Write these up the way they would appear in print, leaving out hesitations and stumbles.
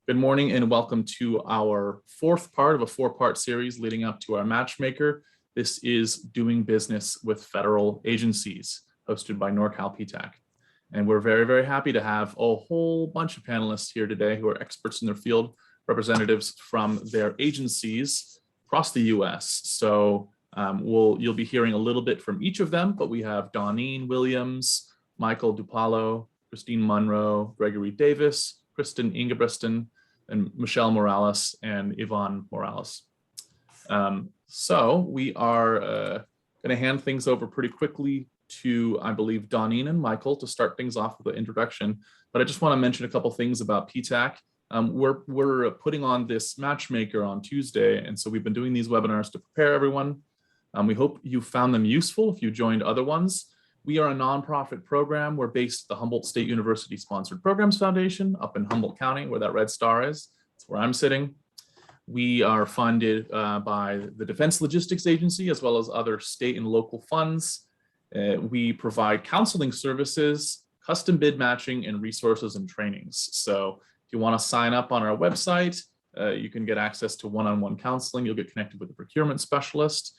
Good morning and welcome to our fourth part of a four-part series leading up to our Matchmaker. This is Doing Business with Federal Agencies, hosted by Norcal APEX. And we're very, very happy to have a whole bunch of panelists here today who are experts in their field, representatives from their agencies across the US. So you'll be hearing a little bit from each of them, but we have Doneen Williams, Michael DuPalo, Christine Monroe, Gregory Davis, Kristen Ingebretson, and Michelle Morales and Yvonne Morales. So we are going to hand things over pretty quickly to, I believe, Doneen and Michael to start things off with the introduction. But I just want to mention a couple things about PTAC. We're putting on this Matchmaker on Tuesday, and so we've been doing these webinars to prepare everyone. We hope you found them useful if you joined other ones. We are a nonprofit program. We're based at the Humboldt State University Sponsored Programs Foundation up in Humboldt County, where that red star is. That's where I'm sitting. We are funded by the Defense Logistics Agency, as well as other state and local funds. We provide counseling services, custom bid matching, and resources and trainings. So if you want to sign up on our website, you can get access to one-on-one counseling. You'll get connected with a procurement specialist.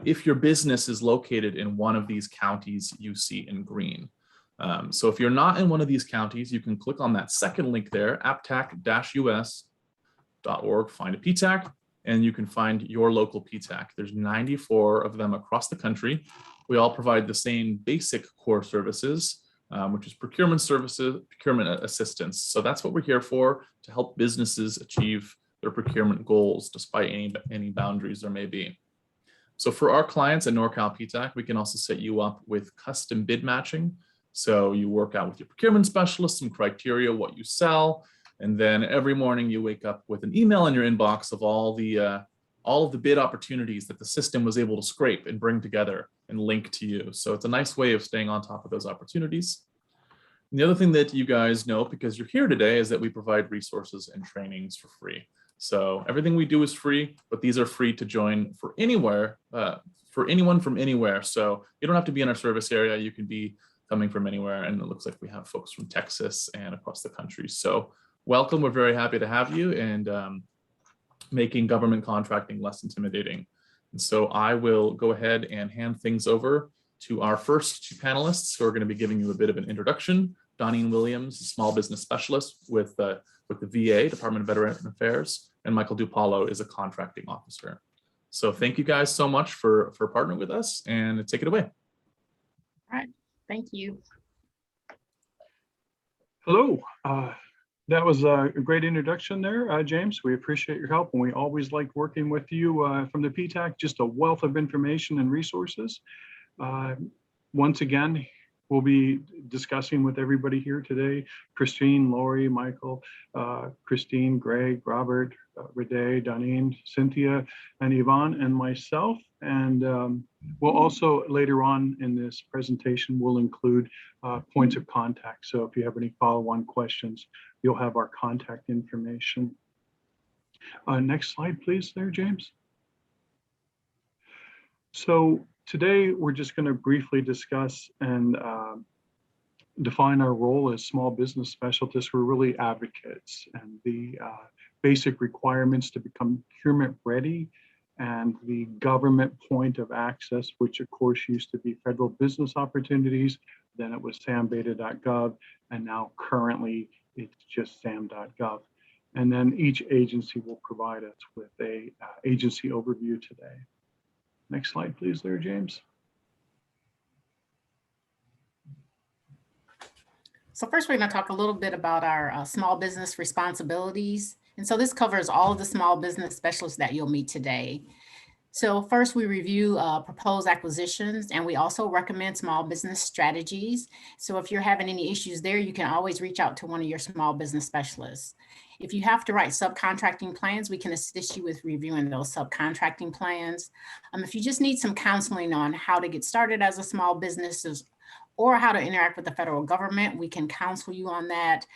If your business is located in one of these counties you see in green. So if you're not in one of these counties, you can click on that second link there, aptac-us.org, find a PTAC, and you can find your local PTAC. There's 94 of them across the country. We all provide the same basic core services, which is procurement services, procurement assistance. So that's what we're here for, to help businesses achieve their procurement goals despite any boundaries there may be. So for our clients at Norcal APEX, we can also set you up with custom bid matching. So you work out with your procurement specialist some criteria, what you sell, and then every morning you wake up with an email in your inbox of all of the bid opportunities that the system was able to scrape and bring together and link to you. So it's a nice way of staying on top of those opportunities. And the other thing that you guys know, because you're here today, is that we provide resources and trainings for free. So everything we do is free, but these are free to join for anywhere, for anyone from anywhere. So you don't have to be in our service area. You can be coming from anywhere. And it looks like we have folks from Texas and across the country. So welcome. We're very happy to have you, and making government contracting less intimidating. And so I will go ahead and hand things over to our first two panelists who are going to be giving you a bit of an introduction. Doneen Williams, Small Business Specialist with the VA, Department of Veteran Affairs, and Michael DuPalo is a contracting officer. So thank you guys so much for partnering with us, and take it away. All right, thank you. Hello, that was a great introduction there, James. We appreciate your help, and we always like working with you from the PTAC, just a wealth of information and resources. Once again, we'll be discussing with everybody here today: Christine, Lori, Michael, Christine, Greg, Robert, Renee, Doneen, Cynthia, and Yvonne, and myself. And we'll also, later on in this presentation, we'll include points of contact. So if you have any follow-on questions, you'll have our contact information. Next slide, please, there, James. So today, we're just going to briefly discuss and define our role as small business specialists. We're really advocates, and the basic requirements to become procurement ready, and the government point of access, which of course used to be Federal Business Opportunities, then it was sambeta.gov, and now currently it's just sam.gov. And then each agency will provide us with a agency overview today. Next slide, please, there, James. So first, we're going to talk a little bit about our small business responsibilities. And so this covers all of the small business specialists that you'll meet today. So first, we review proposed acquisitions, and we also recommend small business strategies. So if you're having any issues there, you can always reach out to one of your small business specialists. If you have to write subcontracting plans, we can assist you with reviewing those subcontracting plans. If you just need some counseling on how to get started as a small business or how to interact with the federal government, we can counsel you on that.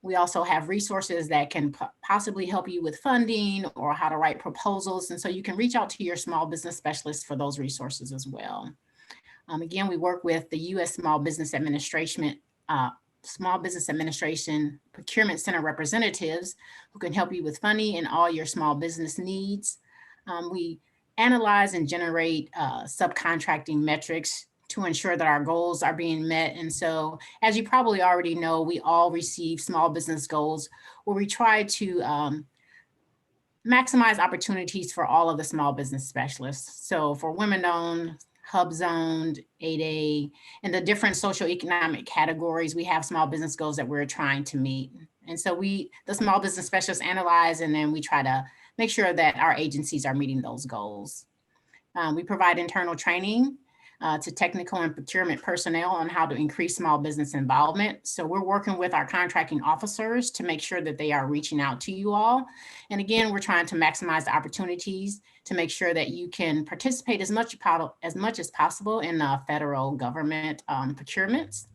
We also have resources that can possibly help you with funding or how to write proposals. And so you can reach out to your small business specialist for those resources as well. Again, we work with the U.S. Small Business Administration Small Business Administration Procurement Center representatives who can help you with funding and all your small business needs. We analyze and generate subcontracting metrics to ensure that our goals are being met. And so, as you probably already know, we all receive small business goals where we try to maximize opportunities for all of the small business specialists. So for women-owned, hub-zoned, 8A, and the different socioeconomic categories, we have small business goals that we're trying to meet. And so the small business specialists analyze, and then we try to make sure that our agencies are meeting those goals. We provide internal training to technical and procurement personnel on how to increase small business involvement. So we're working with our contracting officers to make sure that they are reaching out to you all. And again, we're trying to maximize the opportunities to make sure that you can participate as much as possible in federal government procurements.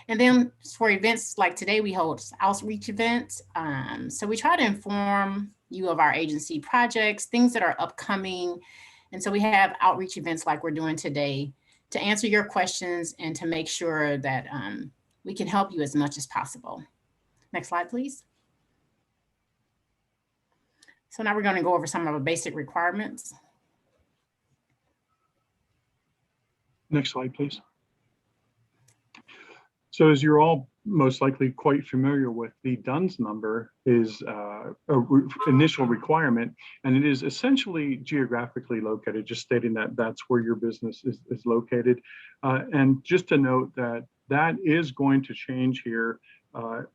And then for events like today, we hold outreach events. So we try to inform you of our agency projects, things that are upcoming. And so we have outreach events like we're doing today to answer your questions and to make sure that we can help you as much as possible. Next slide, please. So now we're going to go over some of the basic requirements. Next slide, please. So as you're all most likely quite familiar with, the DUNS number is initial requirement, and it is essentially geographically located, just stating that that's where your business is located. And just to note that that is going to change here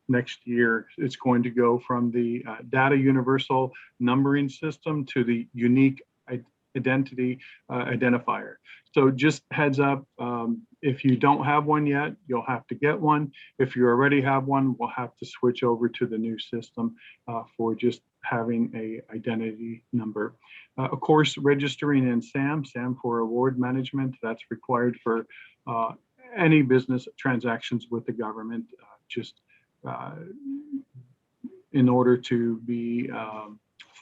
next year. It's going to go from the data universal numbering system to the unique identity identifier. So just heads up, if you don't have one yet, you'll have to get one. If you already have one, we'll have to switch over to the new system for just having a identity number. Of course, registering in SAM for award management, that's required for any business transactions with the government, just in order to be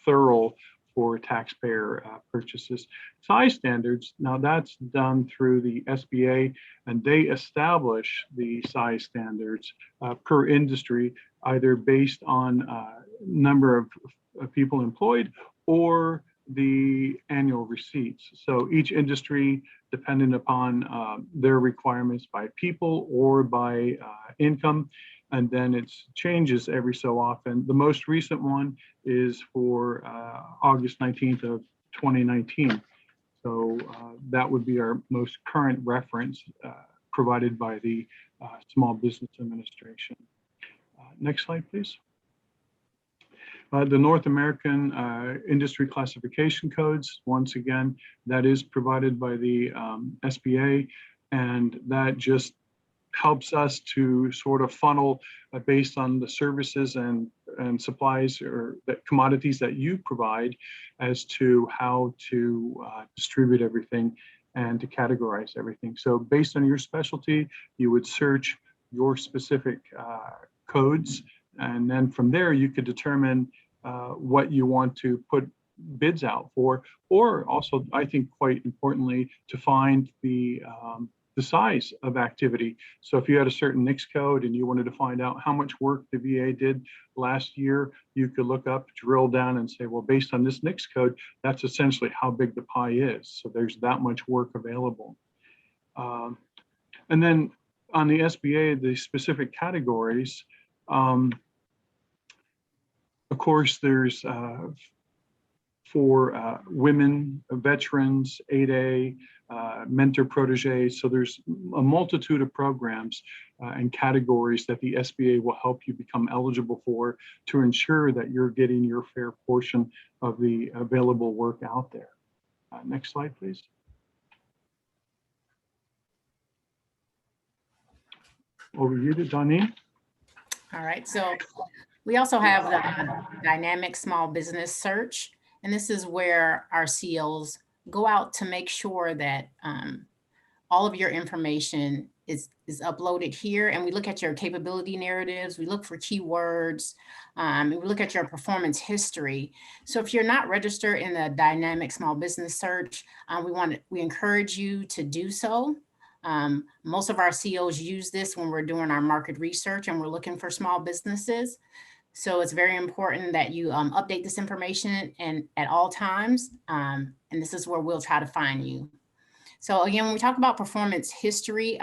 thorough for taxpayer purchases. Size standards, now that's done through the SBA, and they establish the size standards per industry, either based on number of people employed or the annual receipts. So each industry, depending upon their requirements by people or by income, and then it changes every so often. The most recent one is for August 19th of 2019. So that would be our most current reference provided by the Small Business Administration. Next slide, please. The North American Industry Classification Codes, once again, that is provided by the SBA, and that just helps us to sort of funnel based on the services and supplies or the commodities that you provide as to how to distribute everything and to categorize everything. So based on your specialty, you would search your specific codes, and then from there you could determine what you want to put bids out for, or also, I think quite importantly, to find the size of activity. So if you had a certain NICS code and you wanted to find out how much work the VA did last year, you could look up, drill down and say, well, based on this NICS code, that's essentially how big the pie is. So there's that much work available. And then on the SBA, the specific categories, of course, there's for women, veterans, 8A, mentor proteges. So there's a multitude of programs and categories that the SBA will help you become eligible for to ensure that you're getting your fair portion of the available work out there. Next slide, please. Over to you, Donnie. All right, so we also have the dynamic small business search. And this is where our COs go out to make sure that all of your information is uploaded here. And we look at your capability narratives, we look for keywords, we look at your performance history. So if you're not registered in the dynamic small business search, we encourage you to do so. Most of our COs use this when we're doing our market research and we're looking for small businesses. So it's very important that you update this information and at all times. And this is where we'll try to find you. So again, when we talk about performance history,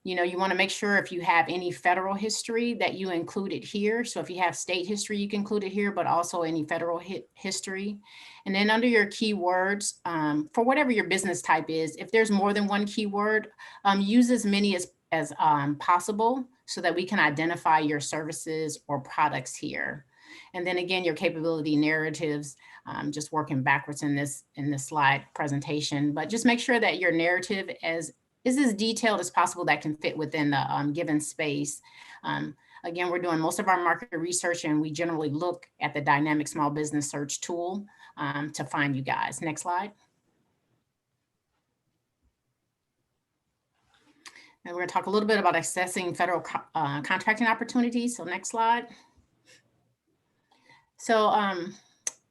you want to make sure if you have any federal history that you include it here. So if you have state history, you can include it here, but also any federal history. And then under your keywords, for whatever your business type is, if there's more than one keyword, use as many as possible so that we can identify your services or products here. And then again, your capability narratives, just working backwards in this slide presentation, but just make sure that your narrative is as detailed as possible that can fit within the given space. Again, we're doing most of our market research and we generally look at the dynamic small business search tool to find you guys. Next slide. And we're going to talk a little bit about accessing federal contracting opportunities. So next slide. So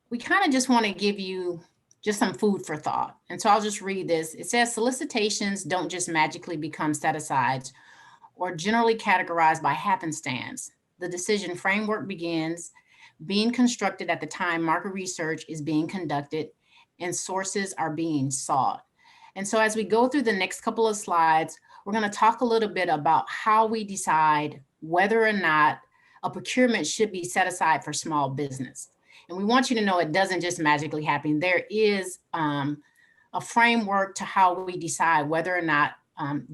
we kind of just want to give you just some food for thought. And so I'll just read this. It says solicitations don't just magically become set-asides or generally categorized by happenstance. The decision framework begins being constructed at the time market research is being conducted and sources are being sought. And so as we go through the next couple of slides, we're going to talk a little bit about how we decide whether or not a procurement should be set aside for small business. And we want you to know it doesn't just magically happen. There is a framework to how we decide whether or not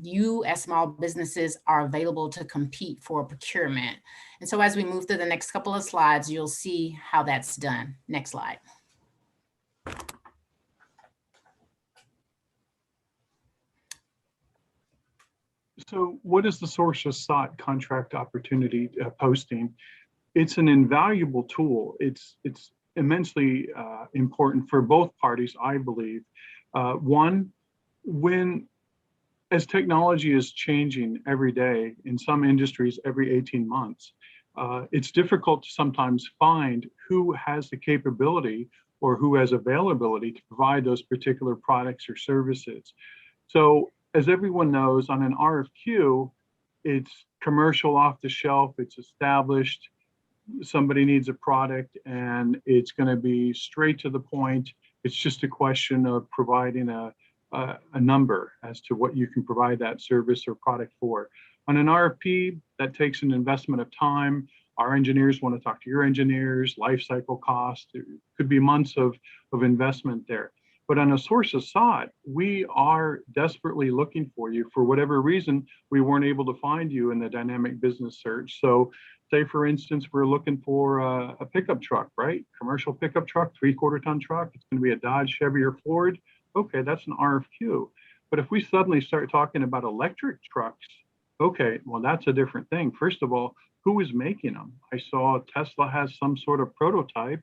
you as small businesses are available to compete for procurement. And so as we move through the next couple of slides, you'll see how that's done. Next slide. So what is the sources sought contract opportunity posting? It's an invaluable tool. It's immensely important for both parties, I believe. One, as technology is changing every day, in some industries every 18 months, it's difficult to sometimes find who has the capability or who has availability to provide those particular products or services. So as everyone knows, on an RFQ, it's commercial off the shelf, it's established, somebody needs a product and it's going to be straight to the point. It's just a question of providing a number as to what you can provide that service or product for. On an RFP, that takes an investment of time. Our engineers want to talk to your engineers, life cycle cost. It could be months of investment there. But on a sources sought, we are desperately looking for you. For whatever reason, we weren't able to find you in the dynamic business search. So say, for instance, we're looking for a pickup truck, right? Commercial pickup truck, 3/4 ton truck. It's going to be a Dodge, Chevy, or Ford. Okay, that's an RFQ. But if we suddenly start talking about electric trucks, okay, well, that's a different thing. First of all, who is making them? I saw Tesla has some sort of prototype.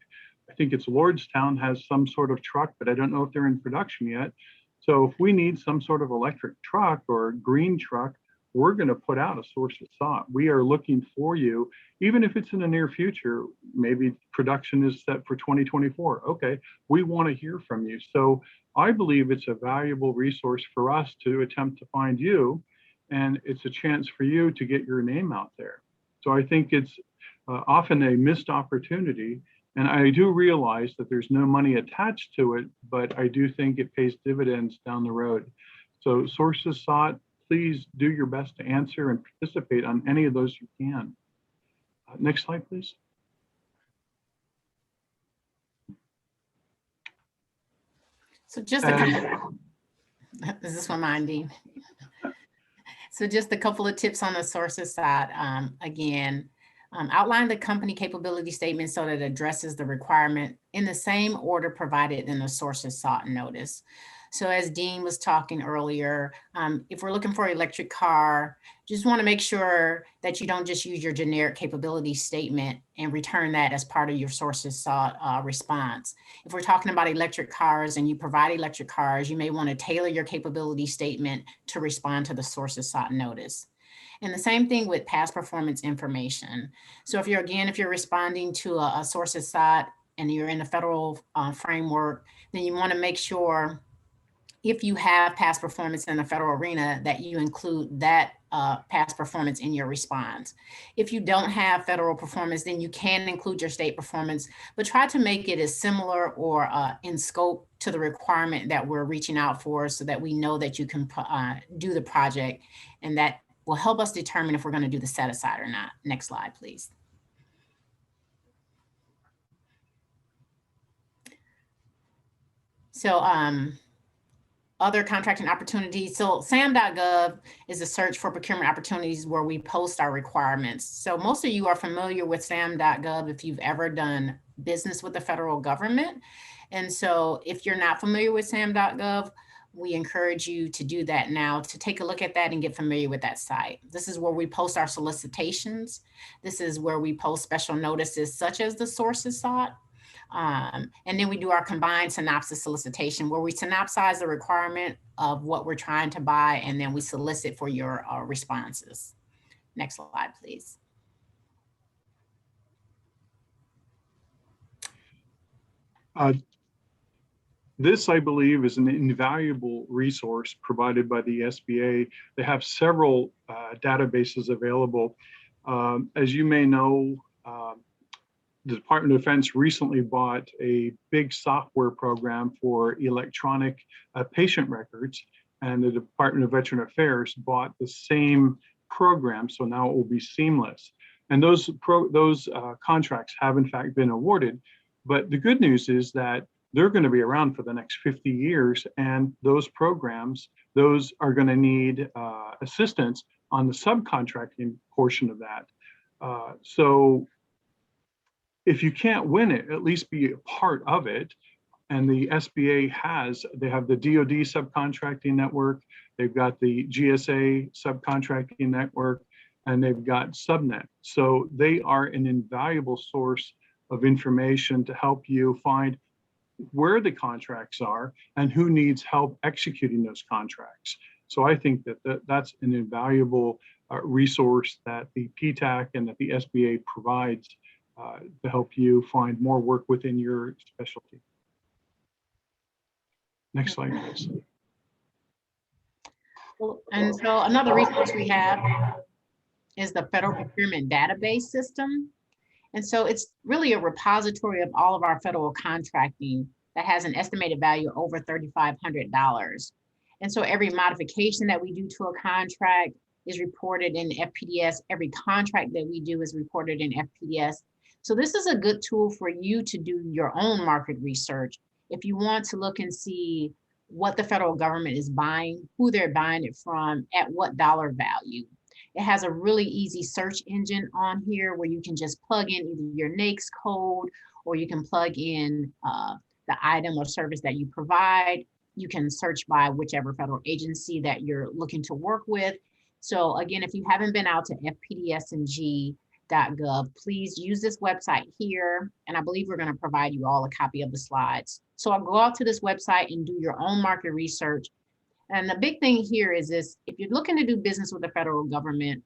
I think it's Lordstown has some sort of truck, but I don't know if they're in production yet. So if we need some sort of electric truck or green truck, we're going to put out a sources sought. We are looking for you, even if it's in the near future. Maybe production is set for 2024. Okay, we want to hear from you. So I believe it's a valuable resource for us to attempt to find you, and it's a chance for you to get your name out there. So I think it's often a missed opportunity. And I do realize that there's no money attached to it, but I do think it pays dividends down the road. So sources sought, please do your best to answer and participate on any of those you can. Next slide, please. So just a couple, is this one mine, Dean? So just a couple of tips on the sources side. Again, outline the company capability statement so that it addresses the requirement in the same order provided in the sources sought notice. So as Dean was talking earlier, if we're looking for an electric car, just want to make sure that you don't just use your generic capability statement and return that as part of your sources sought response. If we're talking about electric cars and you provide electric cars, you may want to tailor your capability statement to respond to the sources sought notice. And the same thing with past performance information. So if you're responding to a sources sought and you're in the federal framework, then you want to make sure if you have past performance in the federal arena, that you include that past performance in your response. If you don't have federal performance, then you can include your state performance, but try to make it as similar or in scope to the requirement that we're reaching out for, so that we know that you can do the project, and that will help us determine if we're going to do the set aside or not. Next slide, please. So other contracting opportunities. So SAM.gov is a search for procurement opportunities where we post our requirements. So most of you are familiar with SAM.gov if you've ever done business with the federal government. And so if you're not familiar with SAM.gov, we encourage you to do that now, to take a look at that and get familiar with that site. This is where we post our solicitations. This is where we post special notices such as the sources sought. And then we do our combined synopsis solicitation, where we synopsize the requirement of what we're trying to buy, and then we solicit for your responses. Next slide, please. This, I believe, is an invaluable resource provided by the SBA. They have several databases available. As you may know, the Department of Defense recently bought a big software program for electronic patient records, and the Department of Veteran Affairs bought the same program, so now it will be seamless. And those contracts have in fact been awarded, but the good news is that they're going to be around for the next 50 years, and those programs, those are going to need assistance on the subcontracting portion of that. So if you can't win it, at least be a part of it. And the SBA they have the DoD subcontracting network, they've got the GSA subcontracting network, and they've got Subnet. So they are an invaluable source of information to help you find where the contracts are and who needs help executing those contracts. So I think that that's an invaluable resource that the PTAC and that the SBA provides to help you find more work within your specialty. Next slide, please. Well, and so another resource we have is the Federal Procurement Database System. And so it's really a repository of all of our federal contracting that has an estimated value of over $3,500. And so every modification that we do to a contract is reported in FPDS. Every contract that we do is reported in FPDS. So this is a good tool for you to do your own market research. If you want to look and see what the federal government is buying, who they're buying it from, at what dollar value. It has a really easy search engine on here where you can just plug in either your NAICS code, or you can plug in the item or service that you provide. You can search by whichever federal agency that you're looking to work with. So again, if you haven't been out to fpdsng.gov, please use this website here. And I believe we're going to provide you all a copy of the slides. So I'll go out to this website and do your own market research. And the big thing here is this: if you're looking to do business with the federal government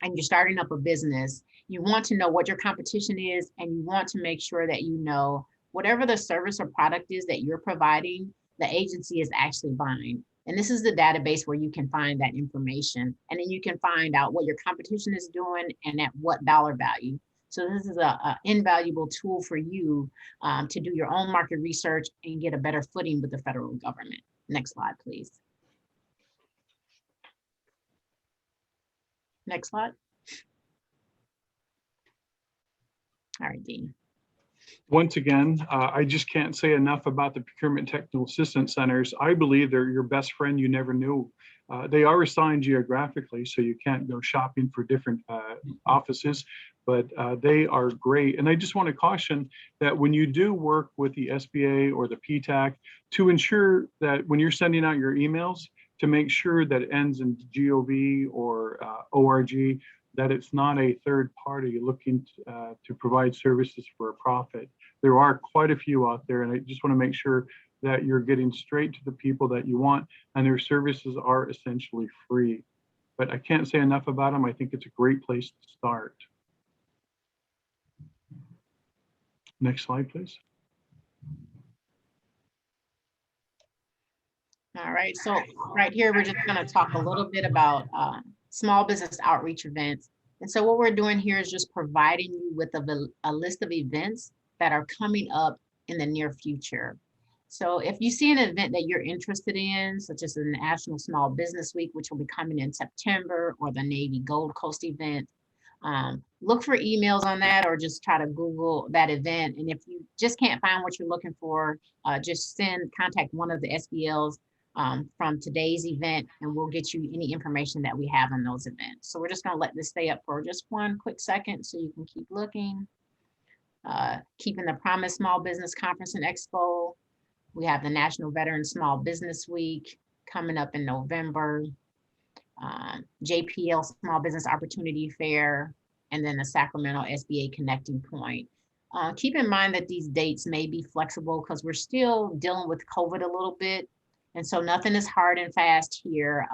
and you're starting up a business, you want to know what your competition is, and you want to make sure that you know whatever the service or product is that you're providing, the agency is actually buying. And this is the database where you can find that information. And then you can find out what your competition is doing and at what dollar value. So this is an invaluable tool for you to do your own market research and get a better footing with the federal government. Next slide, please. Next slide. All right, Dean. Once again, I just can't say enough about the Procurement Technical Assistance Centers. I believe they're your best friend you never knew. They are assigned geographically, so you can't go shopping for different offices, but they are great. And I just want to caution that when you do work with the SBA or the PTAC, to ensure that when you're sending out your emails, to make sure that it ends in .gov or .org, that it's not a third party looking to provide services for a profit. There are quite a few out there, and I just want to make sure that you're getting straight to the people that you want, and their services are essentially free. But I can't say enough about them. I think it's a great place to start. Next slide, please. right, so right here, we're just gonna talk a little bit about small business outreach events. And so what we're doing here is just providing you with a list of events that are coming up in the near future. So if you see an event that you're interested in, such as the National Small Business Week, which will be coming in September, or the Navy Gold Coast event, look for emails on that, or just try to Google that event. And if you just can't find what you're looking for, just contact one of the SBLs from today's event, and we'll get you any information that we have on those events. So we're just going to let this stay up for just one quick second so you can keep looking. Keeping the Promise Small Business Conference and Expo. We have the National Veteran Small Business Week coming up in November. JPL Small Business Opportunity Fair, and then the Sacramento SBA Connecting Point. Keep in mind that these dates may be flexible because we're still dealing with COVID a little bit. And so nothing is hard and fast here.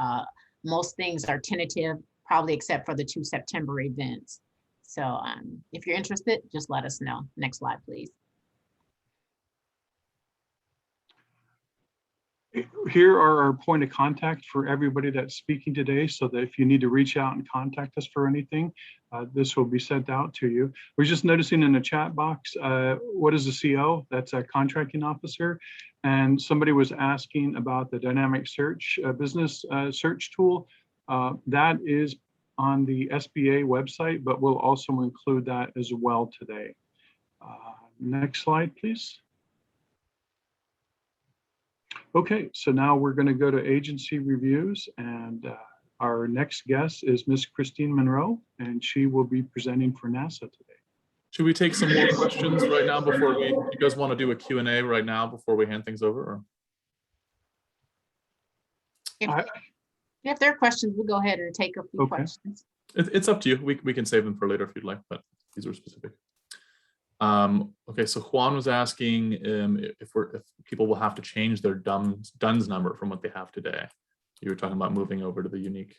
Most things are tentative, probably except for the 2 September events. So if you're interested, just let us know. Next slide, please. Here are our point of contact for everybody that's speaking today, so that if you need to reach out and contact us for anything, this will be sent out to you. We're just noticing in the chat box, what is a CO? That's a contracting officer. And somebody was asking about the dynamic search business search tool. That is on the SBA website, but we'll also include that as well today. Next slide, please. Okay, so now we're going to go to agency reviews, and our next guest is Miss Christine Monroe, and she will be presenting for NASA today. Should we take some more questions right now before you guys want to do a Q&A right now before we hand things over? Or? If there are questions, we'll go ahead and take a few questions. It's up to you. We can save them for later if you'd like, but these are specific. Okay, so Juan was asking if people will have to change their DUNS number from what they have today. You were talking about moving over to the unique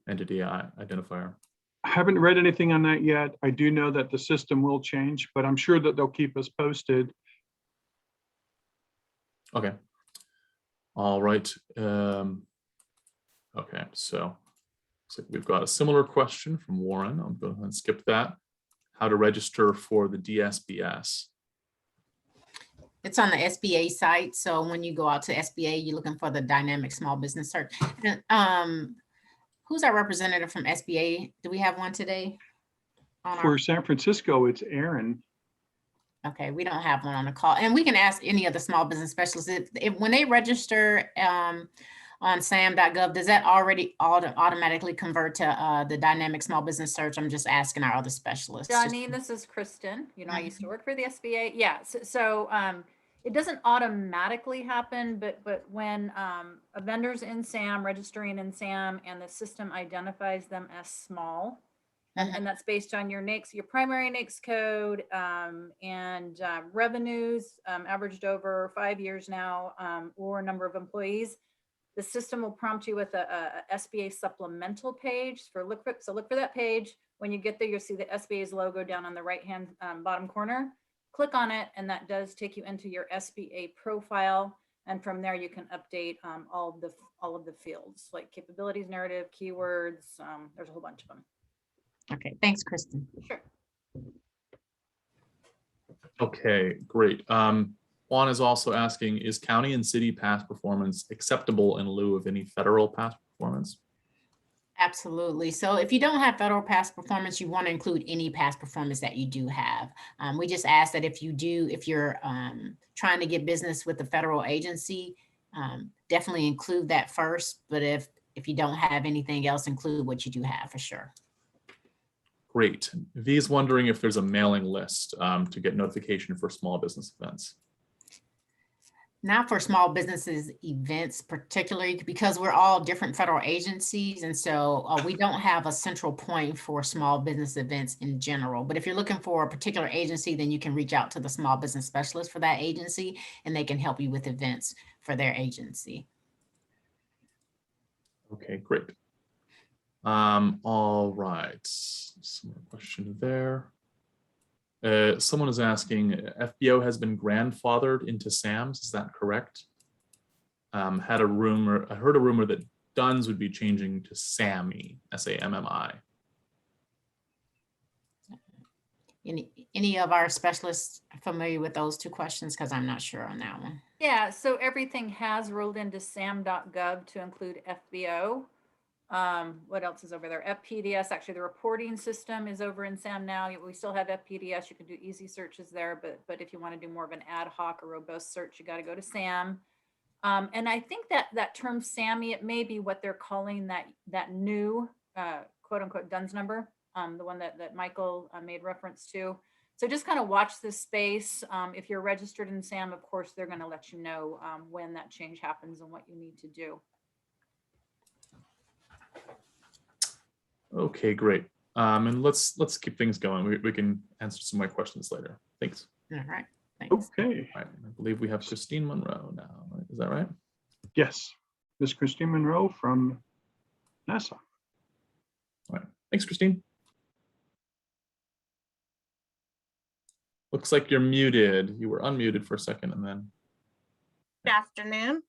entity identifier. I haven't read anything on that yet. I do know that the system will change, but I'm sure that they'll keep us posted. Okay. All right. Okay, so looks like we've got a similar question from Warren. I'll go ahead and skip that. How to register for the Dsbs. It's on the SBA site. So when you go out to SBA, you're looking for the dynamic small business search. And, who's our representative from SBA? Do we have one today? For San Francisco, it's Aaron. Okay, we don't have one on the call. And we can ask any of the small business specialists. When they register on sam.gov, does that already automatically convert to the dynamic small business search? I'm just asking our other specialists. Johnny, this is Kristen. You know, I used to work for the SBA. Yeah, so it doesn't automatically happen, but when a vendor's in SAM, registering in SAM, and the system identifies them as small, and that's based on your NAICS, your primary NAICS code, and revenues averaged over 5 years now, or number of employees. The system will prompt you with a SBA supplemental page. Look for that page. When you get there, you'll see the SBA's logo down on the right-hand bottom corner. Click on it, and that does take you into your SBA profile. And from there, you can update all of the fields, like capabilities, narrative, keywords. There's a whole bunch of them. Okay, thanks, Kristen. Sure. Okay, great. Juan is also asking, is county and city past performance acceptable in lieu of any federal past performance? Absolutely. So if you don't have federal past performance, you want to include any past performance that you do have. We just ask that if you're trying to get business with the federal agency, definitely include that first. But if you don't have anything else, include what you do have for sure. Great. V is wondering if there's a mailing list to get notification for small business events. Not for small businesses events, particularly because we're all different federal agencies. And so we don't have a central point for small business events in general. But if you're looking for a particular agency, then you can reach out to the small business specialist for that agency, and they can help you with events for their agency. Okay, great. All right. Some more question there. Someone is asking, FBO has been grandfathered into SAMs, is that correct? I heard a rumor that DUNS would be changing to SAMMI, SAMMI. Any of our specialists familiar with those two questions? Because I'm not sure on that one. Yeah, so everything has rolled into sam.gov to include FBO. What else is over there? FPDS, actually the reporting system is over in SAM now. We still have FPDS. You can do easy searches there, but if you want to do more of an ad hoc or robust search, you got to go to SAM. And I think that term SAMMI, it may be what they're calling that new quote unquote DUNS number, the one that Michael made reference to. So just kind of watch this space. If you're registered in SAM, of course, they're going to let you know when that change happens and what you need to do. Okay, great. And let's keep things going. We can answer some more questions later. Thanks. All right. Thanks. Okay. All right, I believe we have Christine Monroe now. Is that right? Yes, Ms. Christine Monroe from NASA. All right. Thanks, Christine. Looks like you're muted. You were unmuted for a second and then. Good afternoon.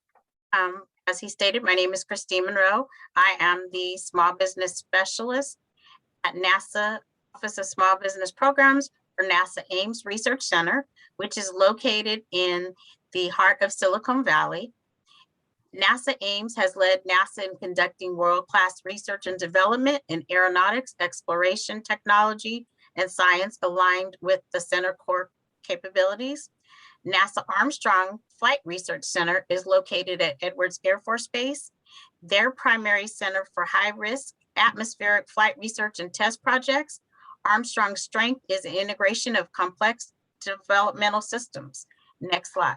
As he stated, my name is Christine Monroe. I am the Small Business Specialist at NASA Office of Small Business Programs for NASA Ames Research Center, which is located in the heart of Silicon Valley. NASA Ames has led NASA in conducting world-class research and development in aeronautics, exploration, technology, and science aligned with the center core capabilities. NASA Armstrong Flight Research Center is located at Edwards Air Force Base. Their primary center for high-risk atmospheric flight research and test projects. Armstrong's strength is the integration of complex developmental systems. Next slide.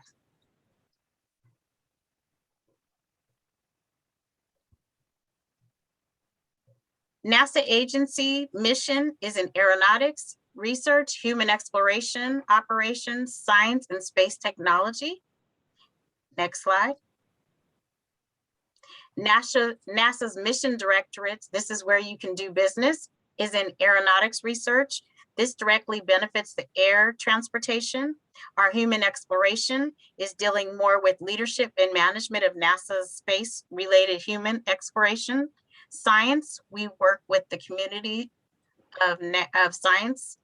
NASA agency mission is in aeronautics, research, human exploration, operations, science, and space technology. Next slide. NASA's mission directorates, this is where you can do business, is in aeronautics research. This directly benefits the air transportation. Our human exploration is dealing more with leadership and management of NASA's space-related human exploration. Science, we work with the community of science.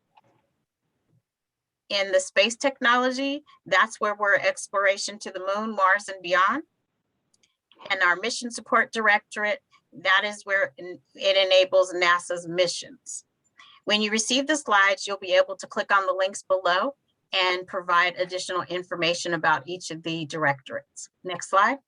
In the space technology, that's where we're exploration to the moon, Mars, and beyond. And our mission support directorate, that is where it enables NASA's missions. When you receive the slides, you'll be able to click on the links below and provide additional information about each of the directorates. Next slide.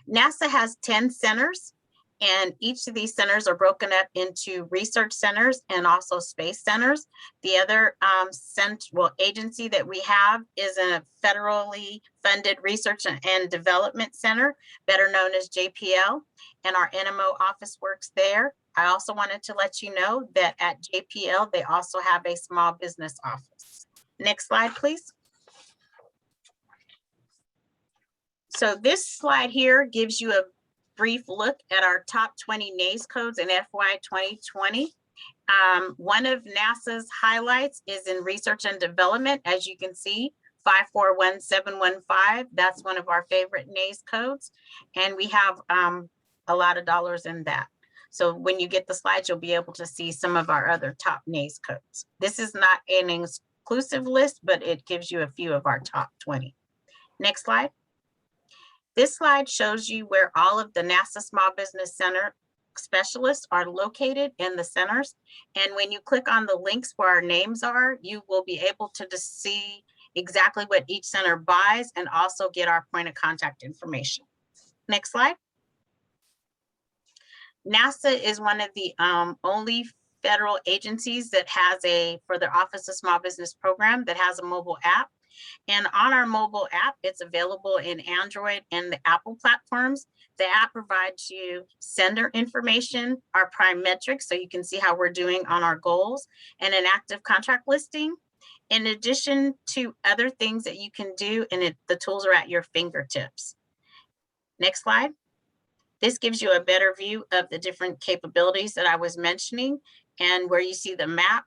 NASA has 10 centers, and each of these centers are broken up into research centers and also space centers. The other agency that we have is a federally funded research and development center, better known as JPL, and our NMO office works there. I also wanted to let you know that at JPL, they also have a small business office. Next slide, please. So this slide here gives you a brief look at our top 20 NAES codes in FY 2020. One of NASA's highlights is in research and development. As you can see, 541715, that's one of our favorite NAES codes. And we have a lot of dollars in that. So when you get the slides, you'll be able to see some of our other top NAES codes. This is not an exclusive list, but it gives you a few of our top 20. Next slide. This slide shows you where all of the NASA Small Business Center specialists are located in the centers. And when you click on the links where our names are, you will be able to just see exactly what each center buys and also get our point of contact information. Next slide. NASA is one of the only federal agencies that has for their Office of Small Business Program that has a mobile app. And on our mobile app, it's available in Android and the Apple platforms. The app provides you sender information, our prime metrics, so you can see how we're doing on our goals, and an active contract listing, in addition to other things that you can do, and the tools are at your fingertips. Next slide. This gives you a better view of the different capabilities that I was mentioning, and where you see the map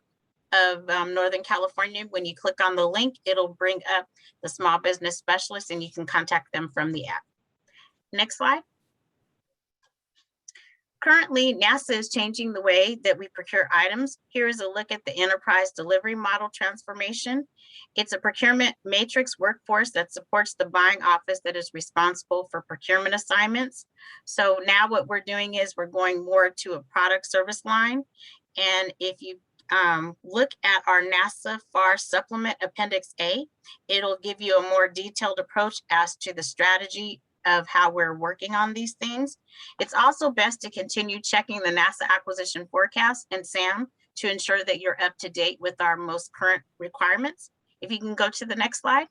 of Northern California. When you click on the link, it'll bring up the small business specialist and you can contact them from the app. Next slide. Currently, NASA is changing the way that we procure items. Here is a look at the enterprise delivery model transformation. It's a procurement matrix workforce that supports the buying office that is responsible for procurement assignments. So now what we're doing is we're going more to a product service line. And if you look at our NASA FAR Supplement Appendix A, it'll give you a more detailed approach as to the strategy of how we're working on these things. It's also best to continue checking the NASA acquisition forecast and SAM to ensure that you're up to date with our most current requirements. If you can go to the next slide.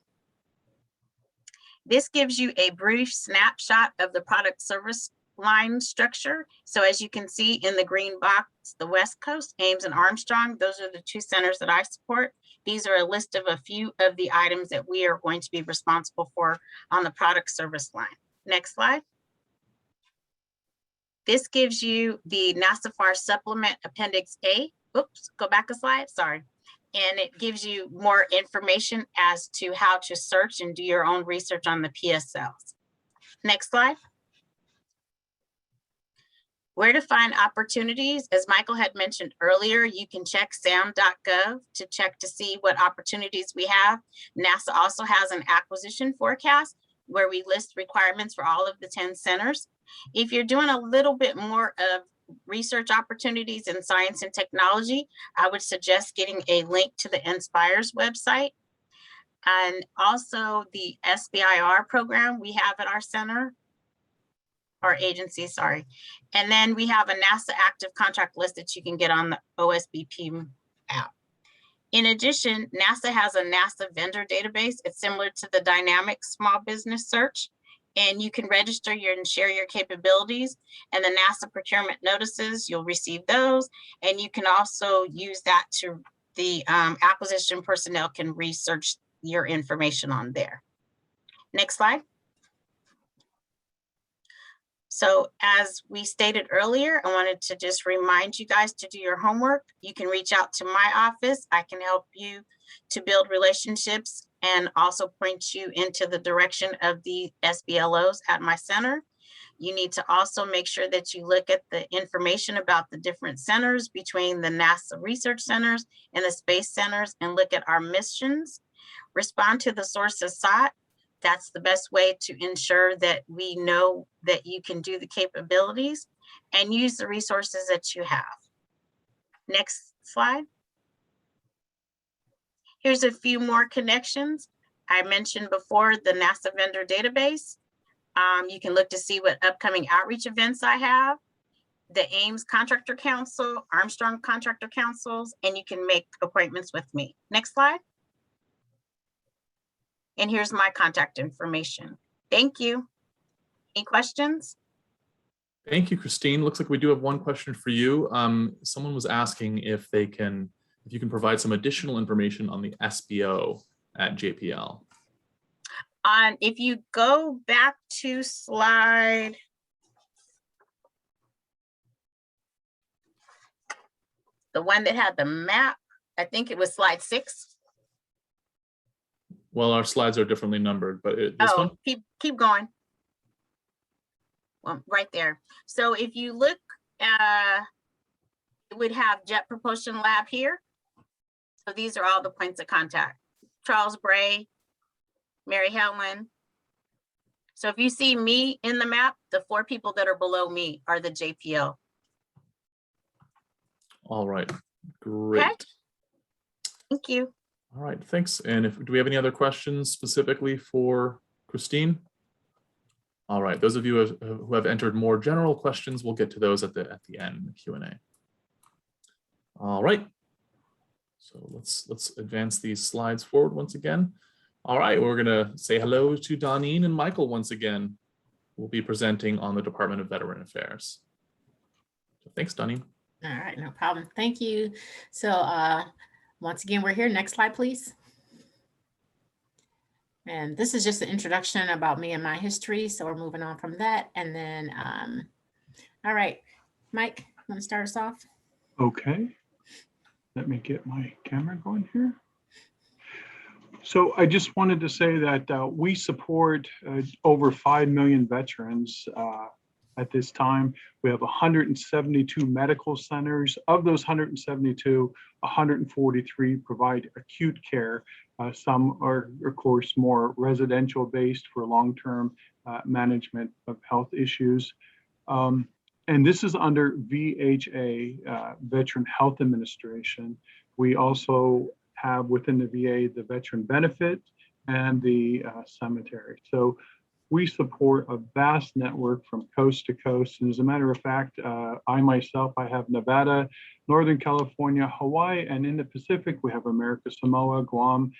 This gives you a brief snapshot of the product service line structure. So as you can see in the green box, the West Coast, Ames and Armstrong, those are the two centers that I support. These are a list of a few of the items that we are going to be responsible for on the product service line. Next slide. This gives you the NASA FAR Supplement Appendix A. Oops, go back a slide, sorry. And it gives you more information as to how to search and do your own research on the PSLs. Next slide. Where to find opportunities, as Michael had mentioned earlier, you can check sam.gov to check to see what opportunities we have. NASA also has an acquisition forecast where we list requirements for all of the 10 centers. If you're doing a little bit more of research opportunities in science and technology, I would suggest getting a link to the Inspires website. And also the SBIR program we have at our center, our agency, sorry. And then we have a NASA active contract list that you can get on the OSBP app. In addition, NASA has a NASA vendor database. It's similar to the dynamic small business search, and you can register and share your capabilities. And the NASA procurement notices, you'll receive those. And you can also use that to the acquisition personnel can research your information on there. Next slide. So as we stated earlier, I wanted to just remind you guys to do your homework. You can reach out to my office. I can help you to build relationships and also point you into the direction of the SBLOs at my center. You need to also make sure that you look at the information about the different centers between the NASA research centers and the space centers and look at our missions. Respond to the sources sought. That's the best way to ensure that we know that you can do the capabilities and use the resources that you have. Next slide. Here's a few more connections. I mentioned before the NASA vendor database. You can look to see what upcoming outreach events I have, the Ames Contractor Council, Armstrong Contractor Councils, and you can make appointments with me. Next slide. And here's my contact information. Thank you. Any questions? Thank you, Christine. Looks like we do have one question for you. Someone was asking if you can provide some additional information on the SBO at JPL. If you go back to slide, the one that had the map, I think it was slide 6. Well, our slides are differently numbered, but this one? Keep going. Well, right there. So if you look, it would have Jet Propulsion Lab here. So these are all the points of contact. Charles Bray, Mary Helen. So if you see me in the map, the 4 people that are below me are the JPL. All right, great. Okay. Thank you. All right, thanks. And do we have any other questions specifically for Christine? All right, those of you who have entered more general questions, we'll get to those at the end, the Q&A. All right, so let's advance these slides forward once again. All right, we're gonna say hello to Donine and Michael once again. We'll be presenting on the Department of Veteran Affairs. So thanks, Donine. All right, no problem. Thank you. So once again, we're here. Next slide, please. And this is just an introduction about me and my history. So we're moving on from that. And then, all right, Mike, want to start us off? Okay. Let me get my camera going here. So I just wanted to say that we support over 5 million veterans at this time. We have 172 medical centers. Of those 172, 143 provide acute care. Some are, of course, more residential based for long-term management of health issues. And this is under VHA, Veteran Health Administration. We also have within the VA the veteran benefit and the cemetery. So we support a vast network from coast to coast. And as a matter of fact, I myself have Nevada, Northern California, Hawaii, and in the Pacific, we have America, Samoa, Guam.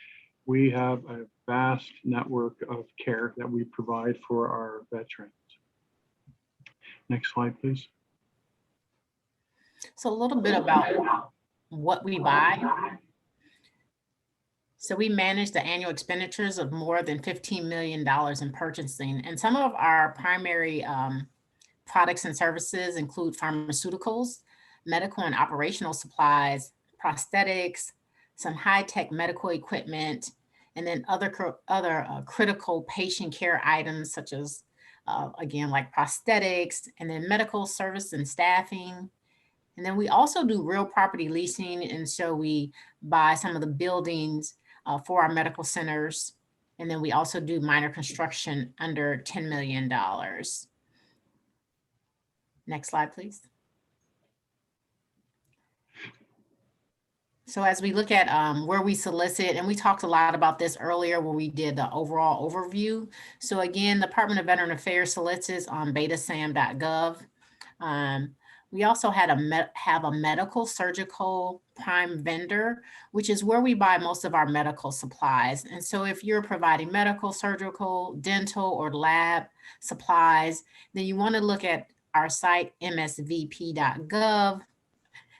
We have a vast network of care that we provide for our veterans. Next slide, please. So a little bit about what we buy. So we manage the annual expenditures of more than $15 million in purchasing. And some of our primary products and services include pharmaceuticals, medical and operational supplies, prosthetics, some high-tech medical equipment, and then other critical patient care items such as, again, like prosthetics, and then medical service and staffing. And then we also do real property leasing. And so we buy some of the buildings for our medical centers. And then we also do minor construction under $10 million. Next slide, please. So as we look at where we solicit, and we talked a lot about this earlier where we did the overall overview. So again, the Department of Veteran Affairs solicits on betasam.gov. We also have a medical surgical prime vendor, which is where we buy most of our medical supplies. And so if you're providing medical, surgical, dental, or lab supplies, then you want to look at our site, msvp.gov.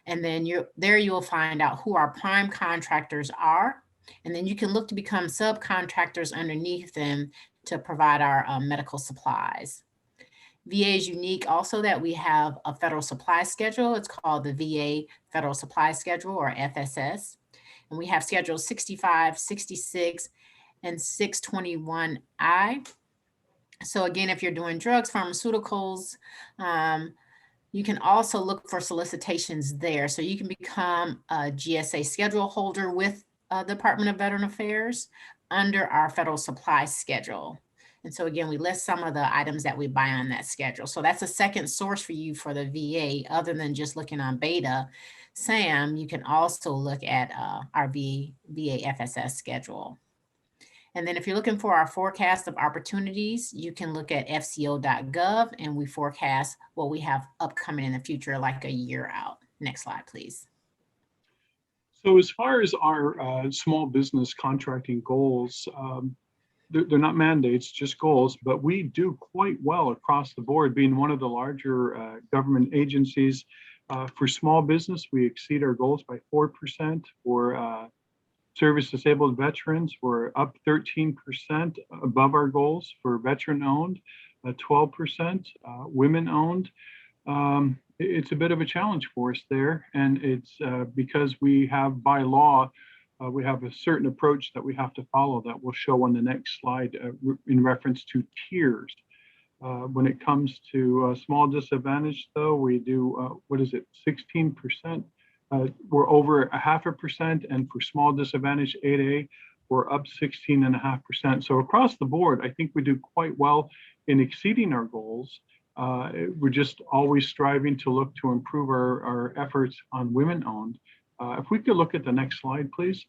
And then you'll find out who our prime contractors are. And then you can look to become subcontractors underneath them to provide our medical supplies. VA is unique also that we have a federal supply schedule. It's called the VA Federal Supply Schedule, or FSS. And we have schedules 65, 66, and 621I. So again, if you're doing drugs, pharmaceuticals, you can also look for solicitations there. So you can become a GSA schedule holder with the Department of Veteran Affairs under our federal supply schedule. And so again, we list some of the items that we buy on that schedule. So that's a second source for you for the VA, other than just looking on Beta SAM. You can also look at our VA FSS schedule. And then if you're looking for our forecast of opportunities, you can look at fco.gov, and we forecast what we have upcoming in the future, like a year out. Next slide, please. So as far as our small business contracting goals, they're not mandates, just goals, but we do quite well across the board, being one of the larger government agencies. For small business, we exceed our goals by 4%. For service disabled veterans, we're up 13% above our goals. For veteran owned, 12%, women owned. It's a bit of a challenge for us there. And it's because we have by law, we have a certain approach that we have to follow that we'll show on the next slide in reference to tiers. When it comes to small disadvantage, though, we do, 16%? We're over 0.5%, and for small disadvantage 8A, we're up 16.5%. So across the board, I think we do quite well in exceeding our goals. We're just always striving to look to improve our efforts on women-owned. If we could look at the next slide, please.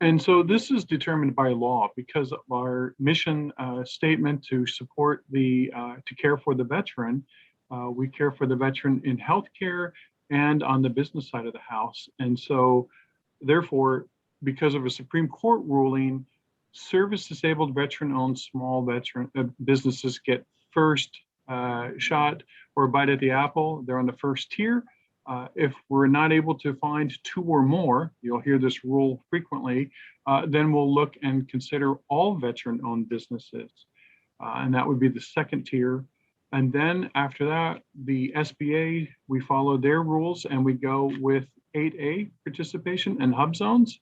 And so this is determined by law because of our mission statement to support to care for the veteran. We care for the veteran in healthcare and on the business side of the house. And so therefore, because of a Supreme Court ruling, service disabled veteran-owned small veteran businesses get first shot or bite at the apple. They're on the first tier. If we're not able to find 2 or more, you'll hear this rule frequently, then we'll look and consider all veteran-owned businesses. And that would be the second tier. And then after that, the SBA, we follow their rules and we go with 8A participation and hub zones.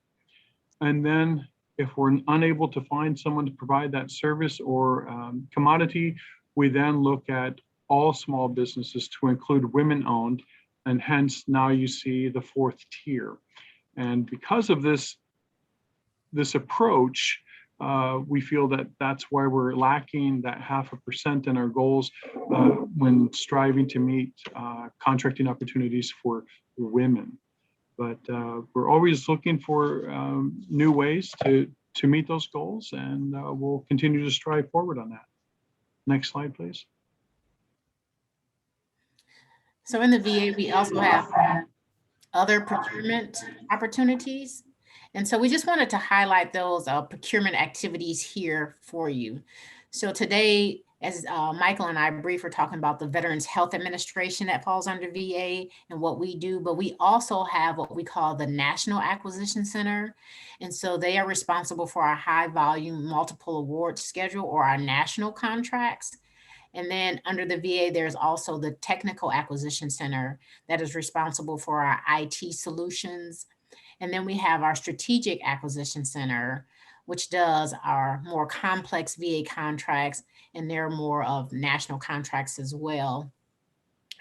And then if we're unable to find someone to provide that service or commodity, we then look at all small businesses to include women-owned, and hence now you see the 4th tier. And because of this approach, we feel that that's why we're lacking that 0.5% in our goals when striving to meet contracting opportunities for women. But we're always looking for new ways to meet those goals, and we'll continue to strive forward on that. Next slide, please. So in the VA, we also have other procurement opportunities. And so we just wanted to highlight those procurement activities here for you. So today, as Michael and I briefly were talking about the Veterans Health Administration that falls under VA and what we do, but we also have what we call the National Acquisition Center. And so they are responsible for our high volume multiple award schedule, or our national contracts. And then under the VA, there's also the Technical Acquisition Center that is responsible for our IT solutions. And then we have our Strategic Acquisition Center, which does our more complex VA contracts, and they're more of national contracts as well.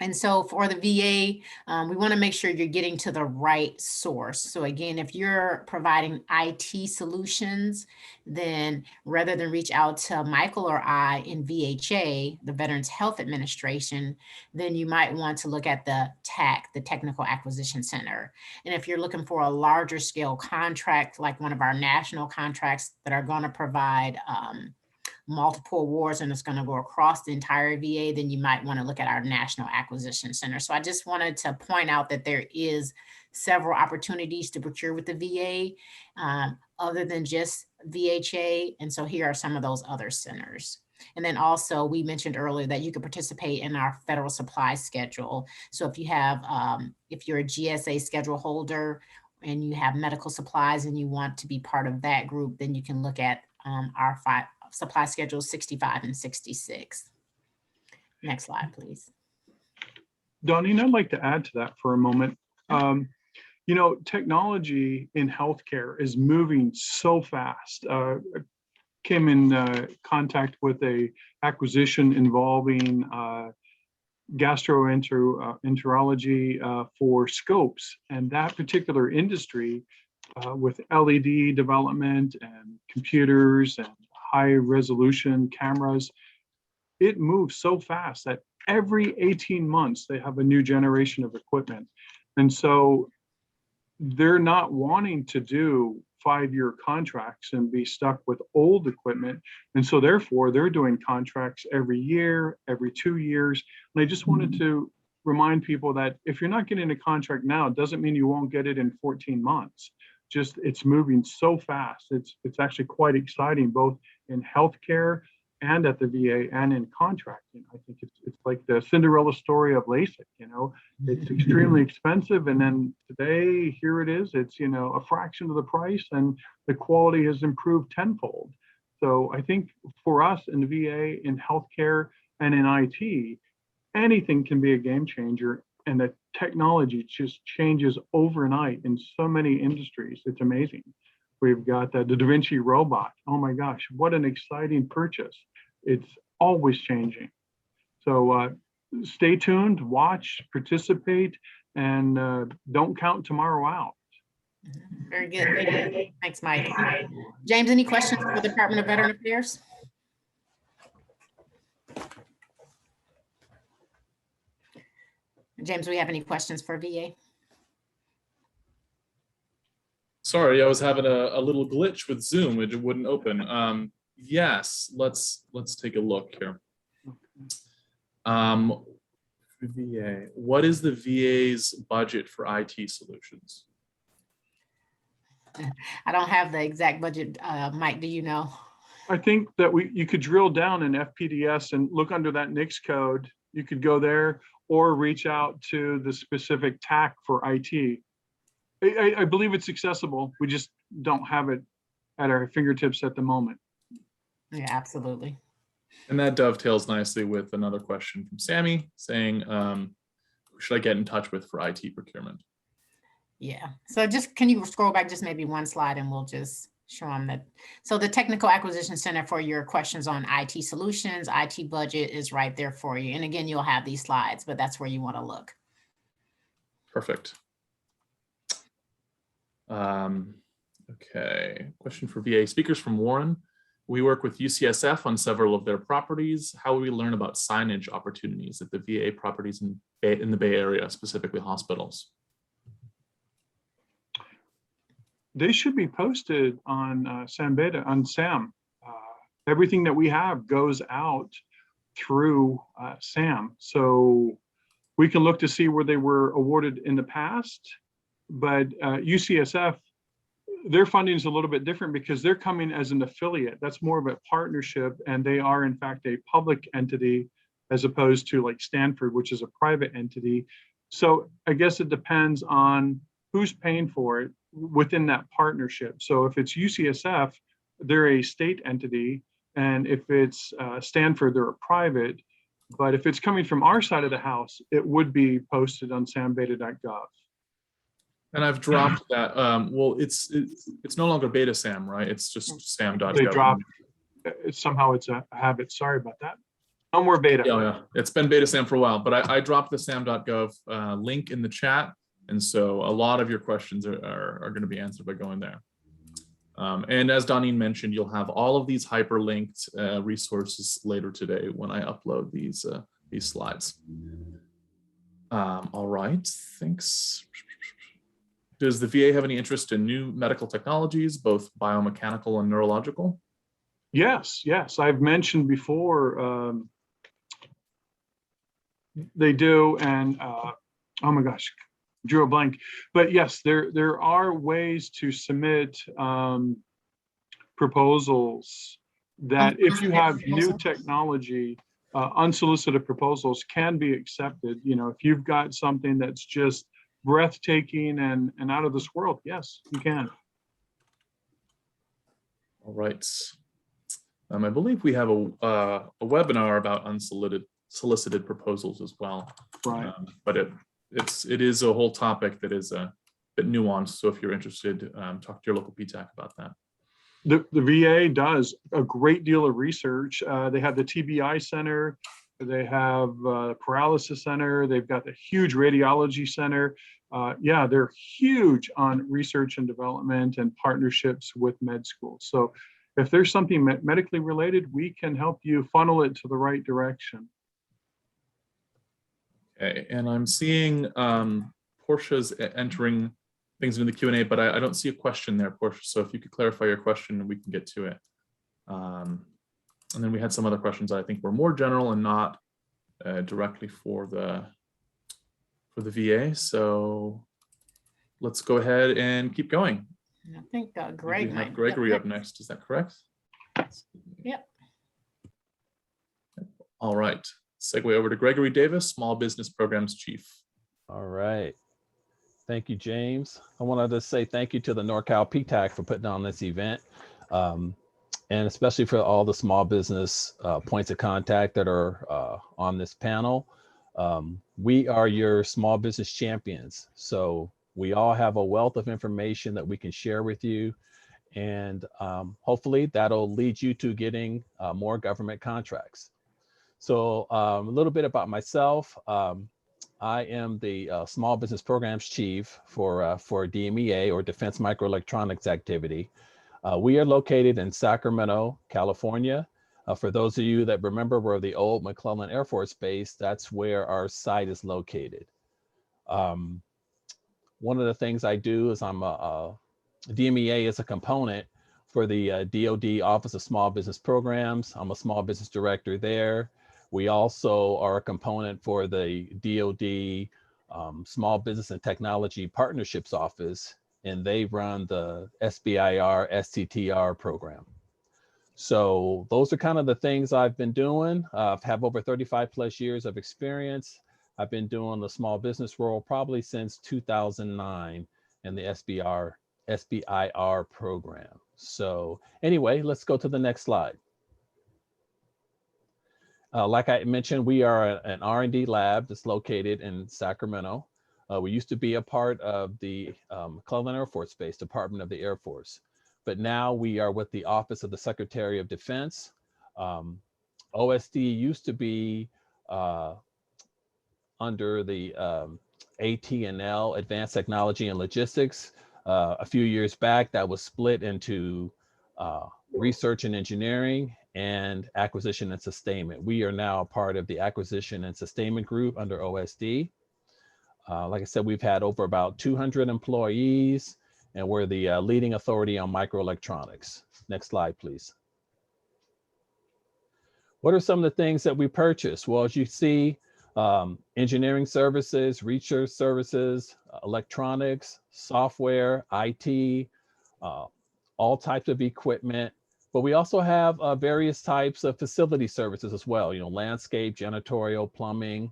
And so for the VA, we want to make sure you're getting to the right source. So again, if you're providing IT solutions, then rather than reach out to Michael or I in VHA, the Veterans Health Administration, then you might want to look at the TAC, the Technical Acquisition Center. And if you're looking for a larger scale contract, like one of our national contracts that are going to provide multiple awards and it's going to go across the entire VA, then you might want to look at our National Acquisition Center. So I just wanted to point out that there is several opportunities to procure with the VA other than just VHA. And so here are some of those other centers. And then also we mentioned earlier that you could participate in our federal supply schedule. So if you have, if you're a GSA schedule holder and you have medical supplies and you want to be part of that group, then you can look at our supply schedules 65 and 66. Next slide, please. Donnie, I'd like to add to that for a moment. You know, technology in healthcare is moving so fast. Came in contact with a acquisition involving gastroenterology for scopes, and that particular industry with LED development and computers and high resolution cameras, it moves so fast that every 18 months they have a new generation of equipment. And so they're not wanting to do 5-year contracts and be stuck with old equipment. And so therefore they're doing contracts every year, every 2 years. And I just wanted to remind people that if you're not getting a contract now, it doesn't mean you won't get it in 14 months. Just it's moving so fast. It's actually quite exciting, both in healthcare and at the VA and in contracting. I think it's like the Cinderella story of LASIK, you know, it's extremely expensive. And then today, here it is, it's, you know, a fraction of the price and the quality has improved tenfold. So I think for us in the VA, in healthcare and in IT, anything can be a game changer. And the technology just changes overnight in so many industries. It's amazing. We've got the Da Vinci robot. Oh my gosh, what an exciting purchase. It's always changing. So stay tuned, watch, participate, and don't count tomorrow out. Very good. Very good. Thanks, Mike. James, any questions for the Department of Veteran Affairs? James, do we have any questions for VA? Sorry, I was having a little glitch with Zoom. It wouldn't open. Yes, let's take a look here. VA, what is the VA's budget for IT solutions? I don't have the exact budget. Mike, do you know? I think that you could drill down in FPDS and look under that NICS code. You could go there or reach out to the specific TAC for IT. I believe it's accessible. We just don't have it at our fingertips at the moment. Yeah, absolutely. And that dovetails nicely with another question from Sammy saying, who should I get in touch with for IT procurement? Yeah, so just, can you scroll back just maybe one slide and we'll just show them that. So the Technical Acquisition Center for your questions on IT solutions, IT budget is right there for you. And again, you'll have these slides, but that's where you want to look. Perfect. Okay, question for VA speakers from Warren. We work with UCSF on several of their properties. How will we learn about signage opportunities at the VA properties in the Bay Area, specifically hospitals? They should be posted on SAM Beta, on SAM. Everything that we have goes out through SAM. So we can look to see where they were awarded in the past, but UCSF, their funding is a little bit different because they're coming as an affiliate. That's more of a partnership, and they are in fact a public entity as opposed to like Stanford, which is a private entity. So I guess it depends on who's paying for it within that partnership. So if it's UCSF, they're a state entity, and if it's Stanford, they're a private. But if it's coming from our side of the house, it would be posted on sambeta.gov. And I've dropped that. Well, it's no longer beta SAM, right? It's just sam.gov. They dropped. Somehow it's a habit. Sorry about that. No more beta. Yeah. It's been beta SAM for a while, but I dropped the sam.gov link in the chat. And so a lot of your questions are going to be answered by going there. And as Donine mentioned, you'll have all of these hyperlinked resources later today when I upload these slides. All right, thanks. Does the VA have any interest in new medical technologies, both biomechanical and neurological? Yes. I've mentioned before they do, and oh my gosh, drew a blank. But yes, there are ways to submit proposals that if you have new technology, unsolicited proposals can be accepted. You know, if you've got something that's just breathtaking and out of this world, yes, you can. All right. I believe we have a webinar about unsolicited proposals as well. Right. But it is a whole topic that is a bit nuanced. So if you're interested, talk to your local PTAC about that. The VA does a great deal of research. They have the TBI Center. They have Paralysis Center. They've got the huge Radiology Center. Yeah, they're huge on research and development and partnerships with med schools. So if there's something medically related, we can help you funnel it to the right direction. Okay, and I'm seeing Portia's entering things into the Q&A, but I don't see a question there, Portia. So if you could clarify your question, we can get to it. And then we had some other questions that I think were more general and not directly for the VA. So let's go ahead and keep going. I think Greg we have Gregory up next. Is that correct? Yep. All right. Segue over to Gregory Davis, Small Business Programs Chief. All right. Thank you, James. I wanted to say thank you to the Norcal PTAC for putting on this event, and especially for all the small business points of contact that are on this panel. We are your small business champions. So we all have a wealth of information that we can share with you. And hopefully that'll lead you to getting more government contracts. So a little bit about myself. I am the Small Business Programs Chief for DMEA, or Defense Microelectronics Activity. We are located in Sacramento, California. For those of you that remember where the old McClellan Air Force Base, that's where our site is located. One of the things I do is DMEA is a component for the DoD Office of Small Business Programs. I'm a small business director there. We also are a component for the DoD Small Business and Technology Partnerships Office, and they run the SBIR STTR program. So those are kind of the things I've been doing. I've have over 35 plus years of experience. I've been doing the small business role probably since 2009 in the SBIR program. So anyway, let's go to the next slide. Like I mentioned, we are an R&D lab that's located in Sacramento. We used to be a part of the Cleveland Air Force Base, Department of the Air Force, but now we are with the Office of the Secretary of Defense. OSD used to be under the AT&L, Advanced Technology and Logistics. A few years back, that was split into Research and Engineering and Acquisition and Sustainment. We are now a part of the Acquisition and Sustainment Group under OSD. Like I said, we've had over about 200 employees, and we're the leading authority on microelectronics. Next slide, please. What are some of the things that we purchase? Well, as you see, engineering services, research services, electronics, software, IT, all types of equipment, but we also have various types of facility services as well, you know, landscape, janitorial, plumbing,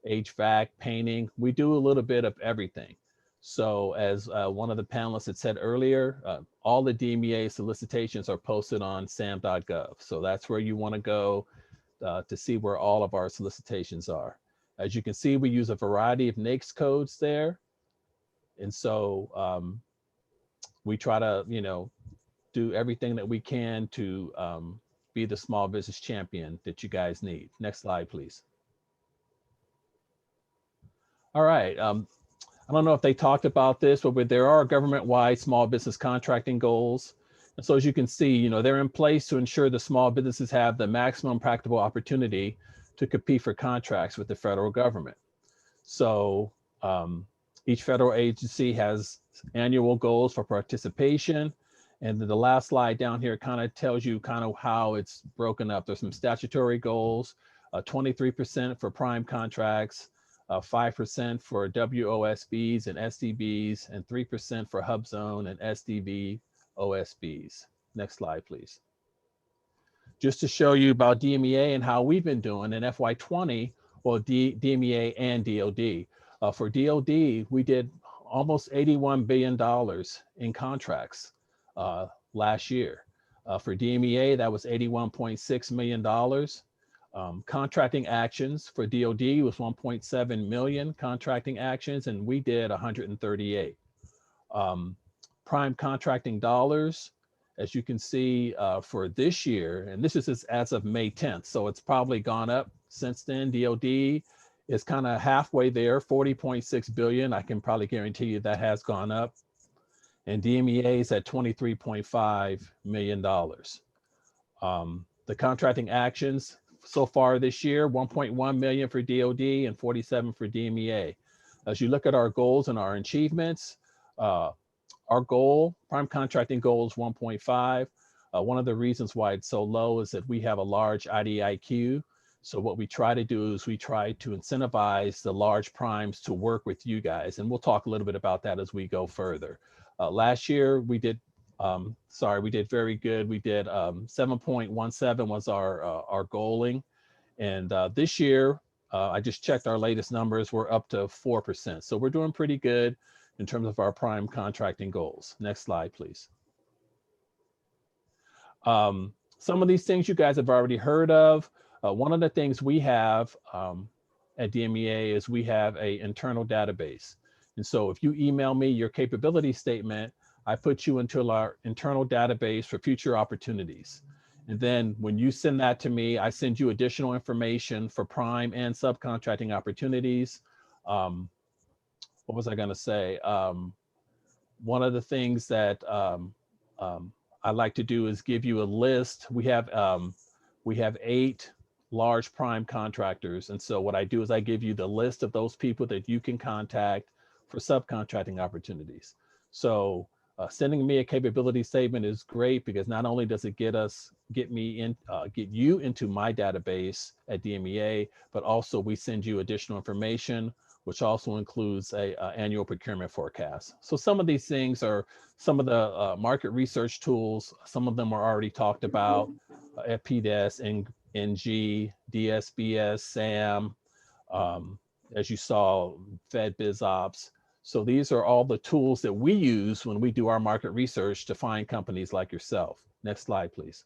HVAC, painting. We do a little bit of everything. So as one of the panelists had said earlier, all the DMEA solicitations are posted on sam.gov. So that's where you want to go to see where all of our solicitations are. As you can see, we use a variety of NAICS codes there. And so we try to, you know, do everything that we can to be the small business champion that you guys need. Next slide, please. All right. I don't know if they talked about this, but there are government-wide small business contracting goals. And so as you can see, you know, they're in place to ensure the small businesses have the maximum practical opportunity to compete for contracts with the federal government. So each federal agency has annual goals for participation. And then the last slide down here kind of tells you kind of how it's broken up. There's some statutory goals, 23% for prime contracts, 5% for WOSBs and SDBs, and 3% for hub zone and SDB OSBs. Next slide, please. Just to show you about DMEA and how we've been doing in FY20, well, DMEA and DOD. For DOD, we did almost $81 billion in contracts last year. For DMEA, that was $81.6 million. Contracting actions for DOD was 1.7 million contracting actions, and we did 138. Prime contracting dollars, as you can see for this year, and this is as of May 10th, so it's probably gone up since then. DOD is kind of halfway there, 40.6 billion. I can probably guarantee you that has gone up. And DMEA is at $23.5 million. The contracting actions so far this year, 1.1 million for DOD and 47 for DMEA. As you look at our goals and our achievements, our goal, prime contracting goal is 1.5. One of the reasons why it's so low is that we have a large IDIQ. So what we try to do is we try to incentivize the large primes to work with you guys. And we'll talk a little bit about that as we go further. Last year, we did very good. We did 7.17 was our goaling. And this year, I just checked our latest numbers, we're up to 4%. So we're doing pretty good in terms of our prime contracting goals. Next slide, please. Some of these things you guys have already heard of. One of the things we have at DMEA is we have an internal database. And so if you email me your capability statement, I put you into our internal database for future opportunities. And then when you send that to me, I send you additional information for prime and subcontracting opportunities. What was I going to say? One of the things that I like to do is give you a list. We have 8 large prime contractors. And so what I do is I give you the list of those people that you can contact for subcontracting opportunities. So sending me a capability statement is great because not only does it get you into my database at DMEA, but also we send you additional information, which also includes a annual procurement forecast. So some of these things are some of the market research tools. Some of them are already talked about, FPDES, NG, Dsbs, SAM, as you saw, Fed BizOps. So these are all the tools that we use when we do our market research to find companies like yourself. Next slide, please.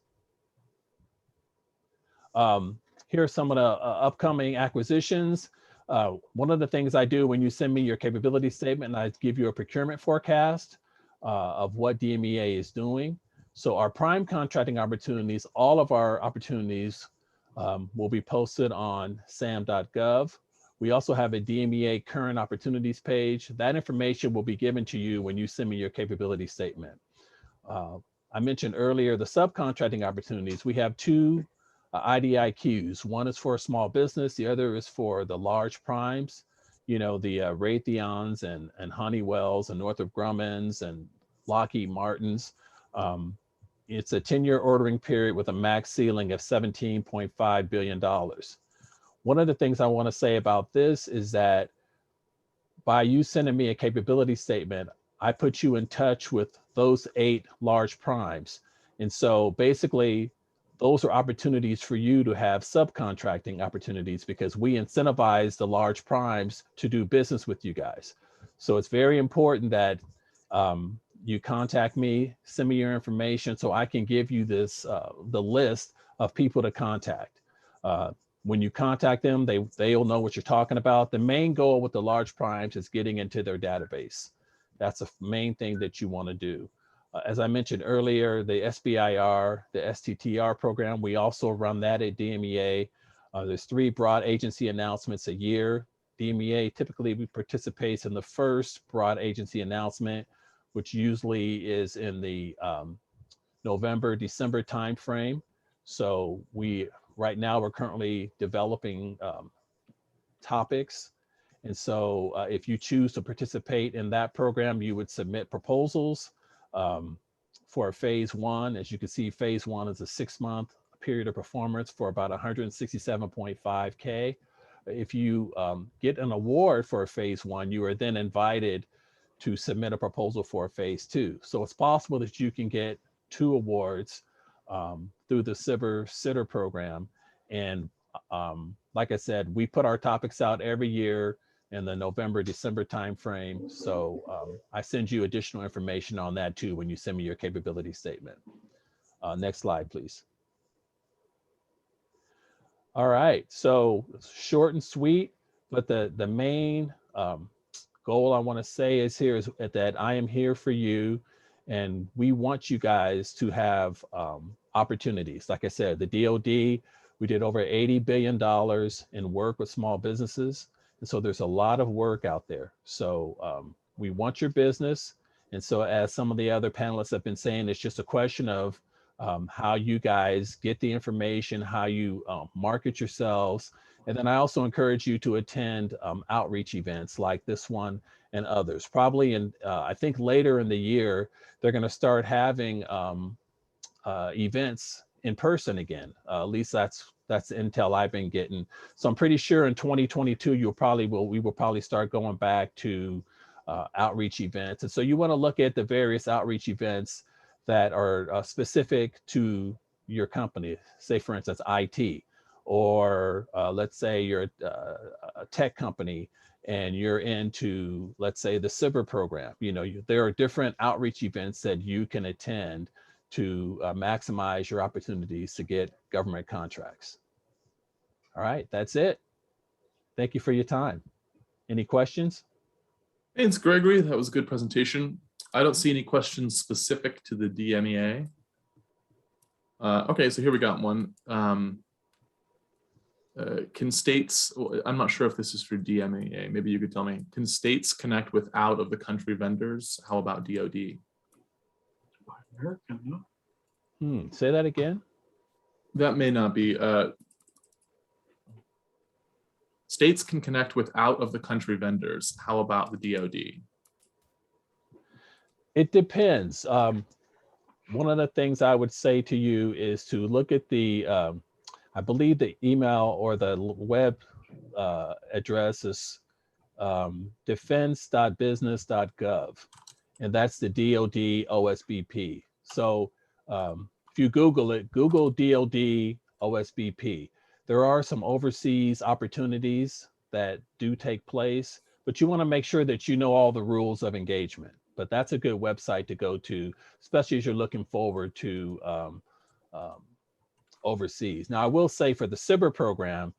here are some of the upcoming acquisitions. One of the things I do when you send me your capability statement, I give you a procurement forecast of what DMEA is doing. So our prime contracting opportunities, all of our opportunities will be posted on sam.gov. We also have a DMEA current opportunities page. That information will be given to you when you send me your capability statement. I mentioned earlier the subcontracting opportunities. We have two IDIQs. One is for a small business. The other is for the large primes, you know, the Raytheons and Honeywells and Northrop Grummans and Lockheed Martins. It's a 10-year ordering period with a max ceiling of $17.5 billion. One of the things I want to say about this is that by you sending me a capability statement, I put you in touch with those 8 large primes. And so basically, those are opportunities for you to have subcontracting opportunities because we incentivize the large primes to do business with you guys. So it's very important that you contact me, send me your information so I can give you this, the list of people to contact. When you contact them, they'll know what you're talking about. The main goal with the large primes is getting into their database. That's the main thing that you want to do. As I mentioned earlier, the SBIR, the STTR program, we also run that at DMEA. There's 3 broad agency announcements a year. DMEA typically participates in the first broad agency announcement, which usually is in the November, December timeframe. So right now we're currently developing topics. And so if you choose to participate in that program, you would submit proposals for phase 1. As you can see, phase 1 is a 6-month period of performance for about 167.5K. If you get an award for a phase 1, you are then invited to submit a proposal for a phase 2. So it's possible that you can get 2 awards through the sitter program. And like I said, we put our topics out every year in the November, December timeframe. So I send you additional information on that too when you send me your capability statement. Next slide, please. All right, so short and sweet, but the main goal I want to say is that I am here for you, and we want you guys to have opportunities. Like I said, the DoD, we did over $80 billion in work with small businesses. And so there's a lot of work out there. So we want your business. And so as some of the other panelists have been saying, it's just a question of how you guys get the information, how you market yourselves. And then I also encourage you to attend outreach events like this one and others. Probably I think later in the year, they're going to start having events in person again. At least that's the intel I've been getting. So I'm pretty sure in 2022, we will probably start going back to outreach events. And so you want to look at the various outreach events that are specific to your company. Say, for instance, IT, or let's say you're a tech company and you're into, let's say, the cyber program. You know, there are different outreach events that you can attend to maximize your opportunities to get government contracts. All right, that's it. Thank you for your time. Any questions? Thanks, Gregory. That was a good presentation. I don't see any questions specific to the DMEA. Okay, so here we got one. Can states, I'm not sure if this is for DMEA, maybe you could tell me, can states connect with out of the country vendors? How about DoD? Say that again. That may not be. States can connect with out of the country vendors. How about the DoD? It depends. One of the things I would say to you is to look at the, I believe the email or the web address is defense.business.gov, and that's the DoD OSBP. So if you Google it, Google DoD OSBP. There are some overseas opportunities that do take place, but you want to make sure that you know all the rules of engagement. But that's a good website to go to, especially as you're looking forward to overseas. Now, I will say for the SBIR program,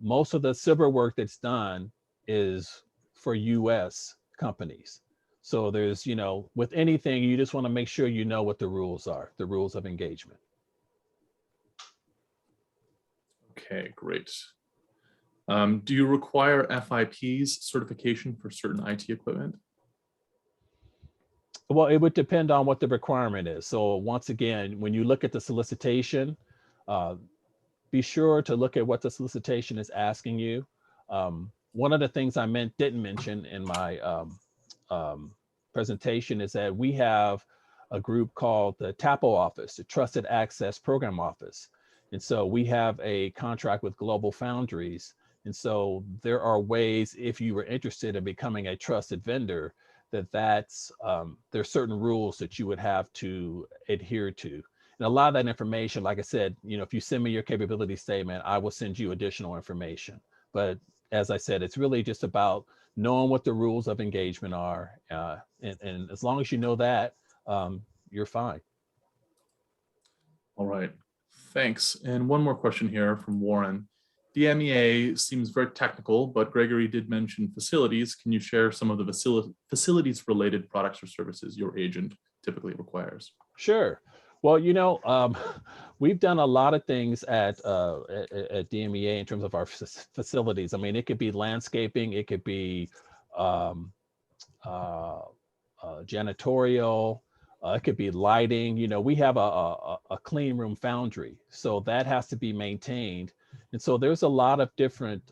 most of the SBIR work that's done is for US companies. So there's, you know, with anything, you just want to make sure you know what the rules are, the rules of engagement. Okay, great. Do you require FIP's certification for certain IT equipment? Well, it would depend on what the requirement is. So once again, when you look at the solicitation, be sure to look at what the solicitation is asking you. One of the things I didn't mention in my presentation is that we have a group called the TAPO office, the Trusted Access Program Office. And so we have a contract with Global Foundries. And so there are ways, if you were interested in becoming a trusted vendor, there's certain rules that you would have to adhere to. And a lot of that information, like I said, you know, if you send me your capability statement, I will send you additional information. But as I said, it's really just about knowing what the rules of engagement are. And as long as you know that, you're fine. All right, thanks. And one more question here from Warren. DMEA seems very technical, but Gregory did mention facilities. Can you share some of the facilities related products or services your agent typically requires? Sure. Well, you know, we've done a lot of things at DMEA in terms of our facilities. I mean, it could be landscaping, it could be janitorial, it could be lighting. You know, we have a clean room foundry, so that has to be maintained. And so there's a lot of different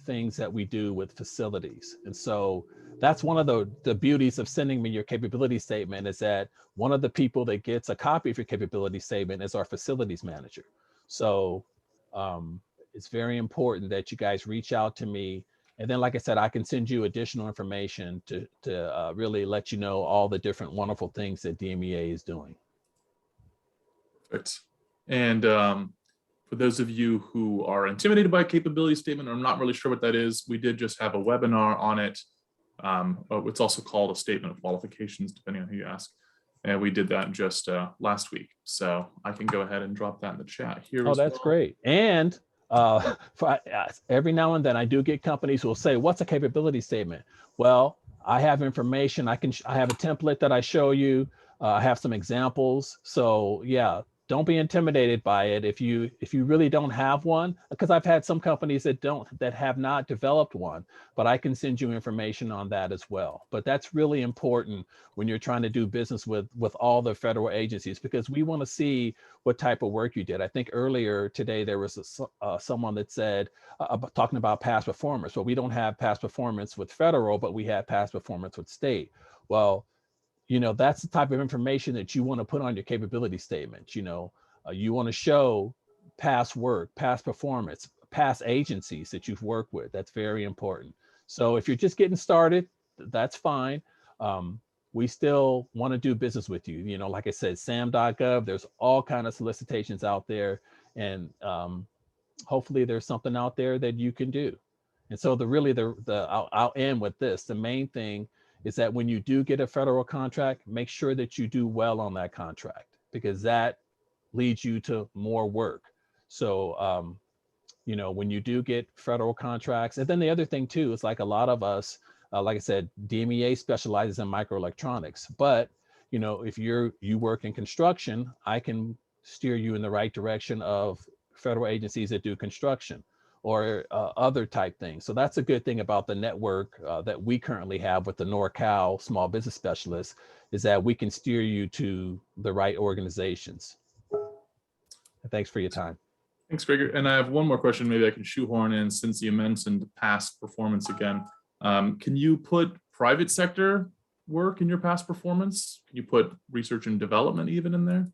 things that we do with facilities. And so that's one of the beauties of sending me your capability statement, is that one of the people that gets a copy of your capability statement is our facilities manager. So it's very important that you guys reach out to me. And then, like I said, I can send you additional information to really let you know all the different wonderful things that DMEA is doing. Perfect. And for those of you who are intimidated by a capability statement or I'm not really sure what that is, we did just have a webinar on it. It's also called a statement of qualifications, depending on who you ask. And we did that just last week. So I can go ahead and drop that in the chat here. Oh, that's great. And every now and then I do get companies who will say, what's a capability statement? Well, I have information. I have a template that I show you. I have some examples. So yeah, don't be intimidated by it if you really don't have one, because I've had some companies that have not developed one, but I can send you information on that as well. But that's really important when you're trying to do business with all the federal agencies, because we want to see what type of work you did. I think earlier today there was someone that said talking about past performance. Well, we don't have past performance with federal, but we have past performance with state. Well, you know, that's the type of information that you want to put on your capability statement. You know, you want to show past work, past performance, past agencies that you've worked with. That's very important. So if you're just getting started, that's fine. We still want to do business with you. You know, like I said, sam.gov, there's all kinds of solicitations out there, and hopefully there's something out there that you can do. And so I'll end with this. The main thing is that when you do get a federal contract, make sure that you do well on that contract, because that leads you to more work. So, you know, when you do get federal contracts, and then the other thing too, is like a lot of us, like I said, DMEA specializes in microelectronics, but you know, if you work in construction, I can steer you in the right direction of federal agencies that do construction or other type things. So that's a good thing about the network that we currently have with the NorCal Small Business Specialists, is that we can steer you to the right organizations. And thanks for your time. Thanks, Gregor. And I have one more question maybe I can shoehorn in, since you mentioned past performance again. Can you put private sector work in your past performance? Can you put research and development even in there?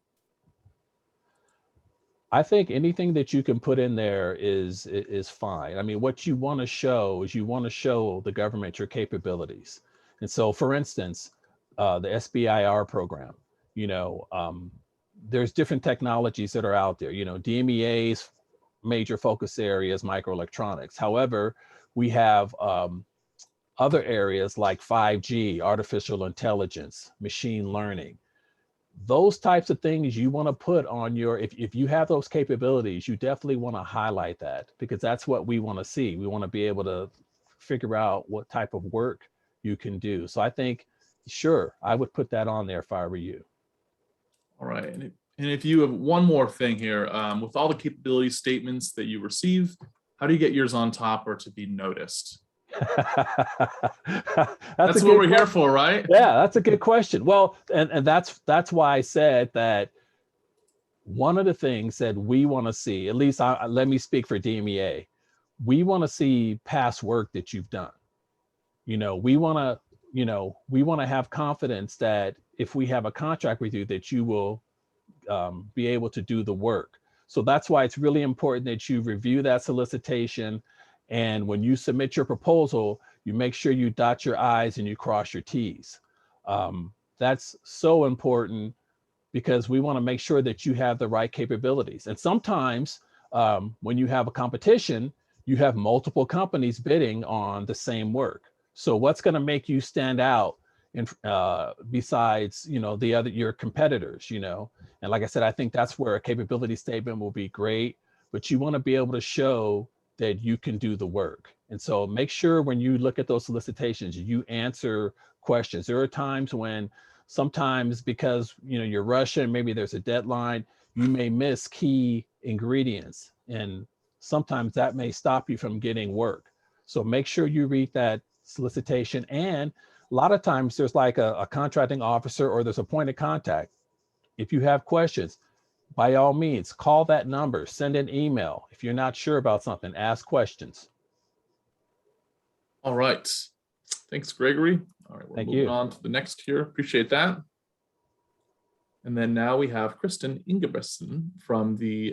I think anything that you can put in there is fine. I mean, what you want to show is you want to show the government your capabilities. And so, for instance, the SBIR program, you know, there's different technologies that are out there. You know, DMEA's major focus area is microelectronics. However, we have other areas like 5G, artificial intelligence, machine learning. those types of things you want to put on your, if you have those capabilities, you definitely want to highlight that, because that's what we want to see. We want to be able to figure out what type of work you can do. So I think, sure, I would put that on there if I were you. All right. And if you have one more thing here, with all the capability statements that you receive, how do you get yours on top or to be noticed? That's what we're here for, right? Yeah, that's a good question. Well, and that's why I said that one of the things that we want to see, at least let me speak for DMEA, we want to see past work that you've done. We want to have confidence that if we have a contract with you, that you will be able to do the work. So that's why it's really important that you review that solicitation. And when you submit your proposal, you make sure you dot your I's and you cross your T's. That's so important, because we want to make sure that you have the right capabilities. And sometimes when you have a competition, you have multiple companies bidding on the same work. So what's going to make you stand out besides, your competitors, And like I said, I think that's where a capability statement will be great, but you want to be able to show that you can do the work. And so make sure when you look at those solicitations, you answer questions. There are times when sometimes because, you're rushing, maybe there's a deadline, you may miss key ingredients. And sometimes that may stop you from getting work. So make sure you read that solicitation. And a lot of times there's like a contracting officer or there's a point of contact. If you have questions, by all means, call that number, send an email. If you're not sure about something, ask questions. All right. Thanks, Gregory. All right, we're moving on to the next here. Appreciate that. And then now we have Kristen Ingebretson from the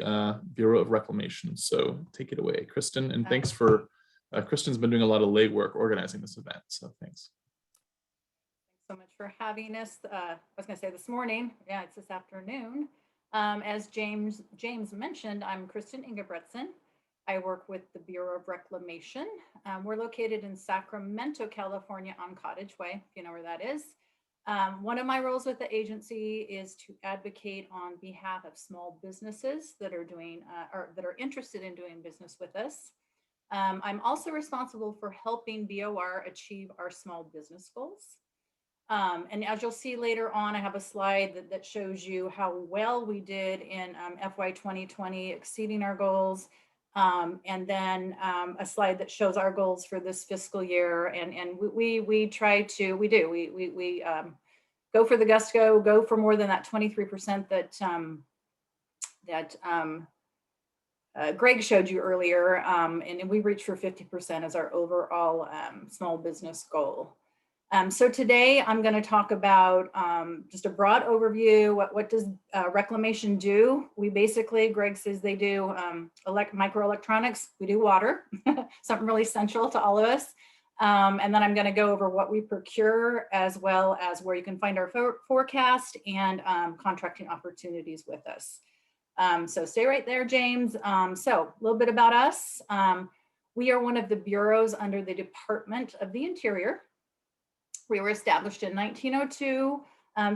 Bureau of Reclamation. So take it away, Kristen. And thanks for, Kristen's been doing a lot of legwork organizing this event. So thanks. So much for having us. I was going to say this morning. Yeah, it's this afternoon. As James mentioned, I'm Kristen Ingebretson. I work with the Bureau of Reclamation. We're located in Sacramento, California on Cottage Way, if you know where that is. One of my roles with the agency is to advocate on behalf of small businesses that are doing or that are interested in doing business with us. I'm also responsible for helping BOR achieve our small business goals. And as you'll see later on, I have a slide that shows you how well we did in FY 2020, exceeding our goals. And then a slide that shows our goals for this fiscal year. And we try to, we go for the gusto, go for more than that 23% that Greg showed you earlier. And we reach for 50% as our overall small business goal. So today I'm going to talk about just a broad overview. What does reclamation do? We basically, Greg says they do microelectronics. We do water, something really central to all of us. And then I'm going to go over what we procure, as well as where you can find our forecast and contracting opportunities with us. So stay right there, James. So a little bit about us. We are one of the bureaus under the Department of the Interior. We were established in 1902.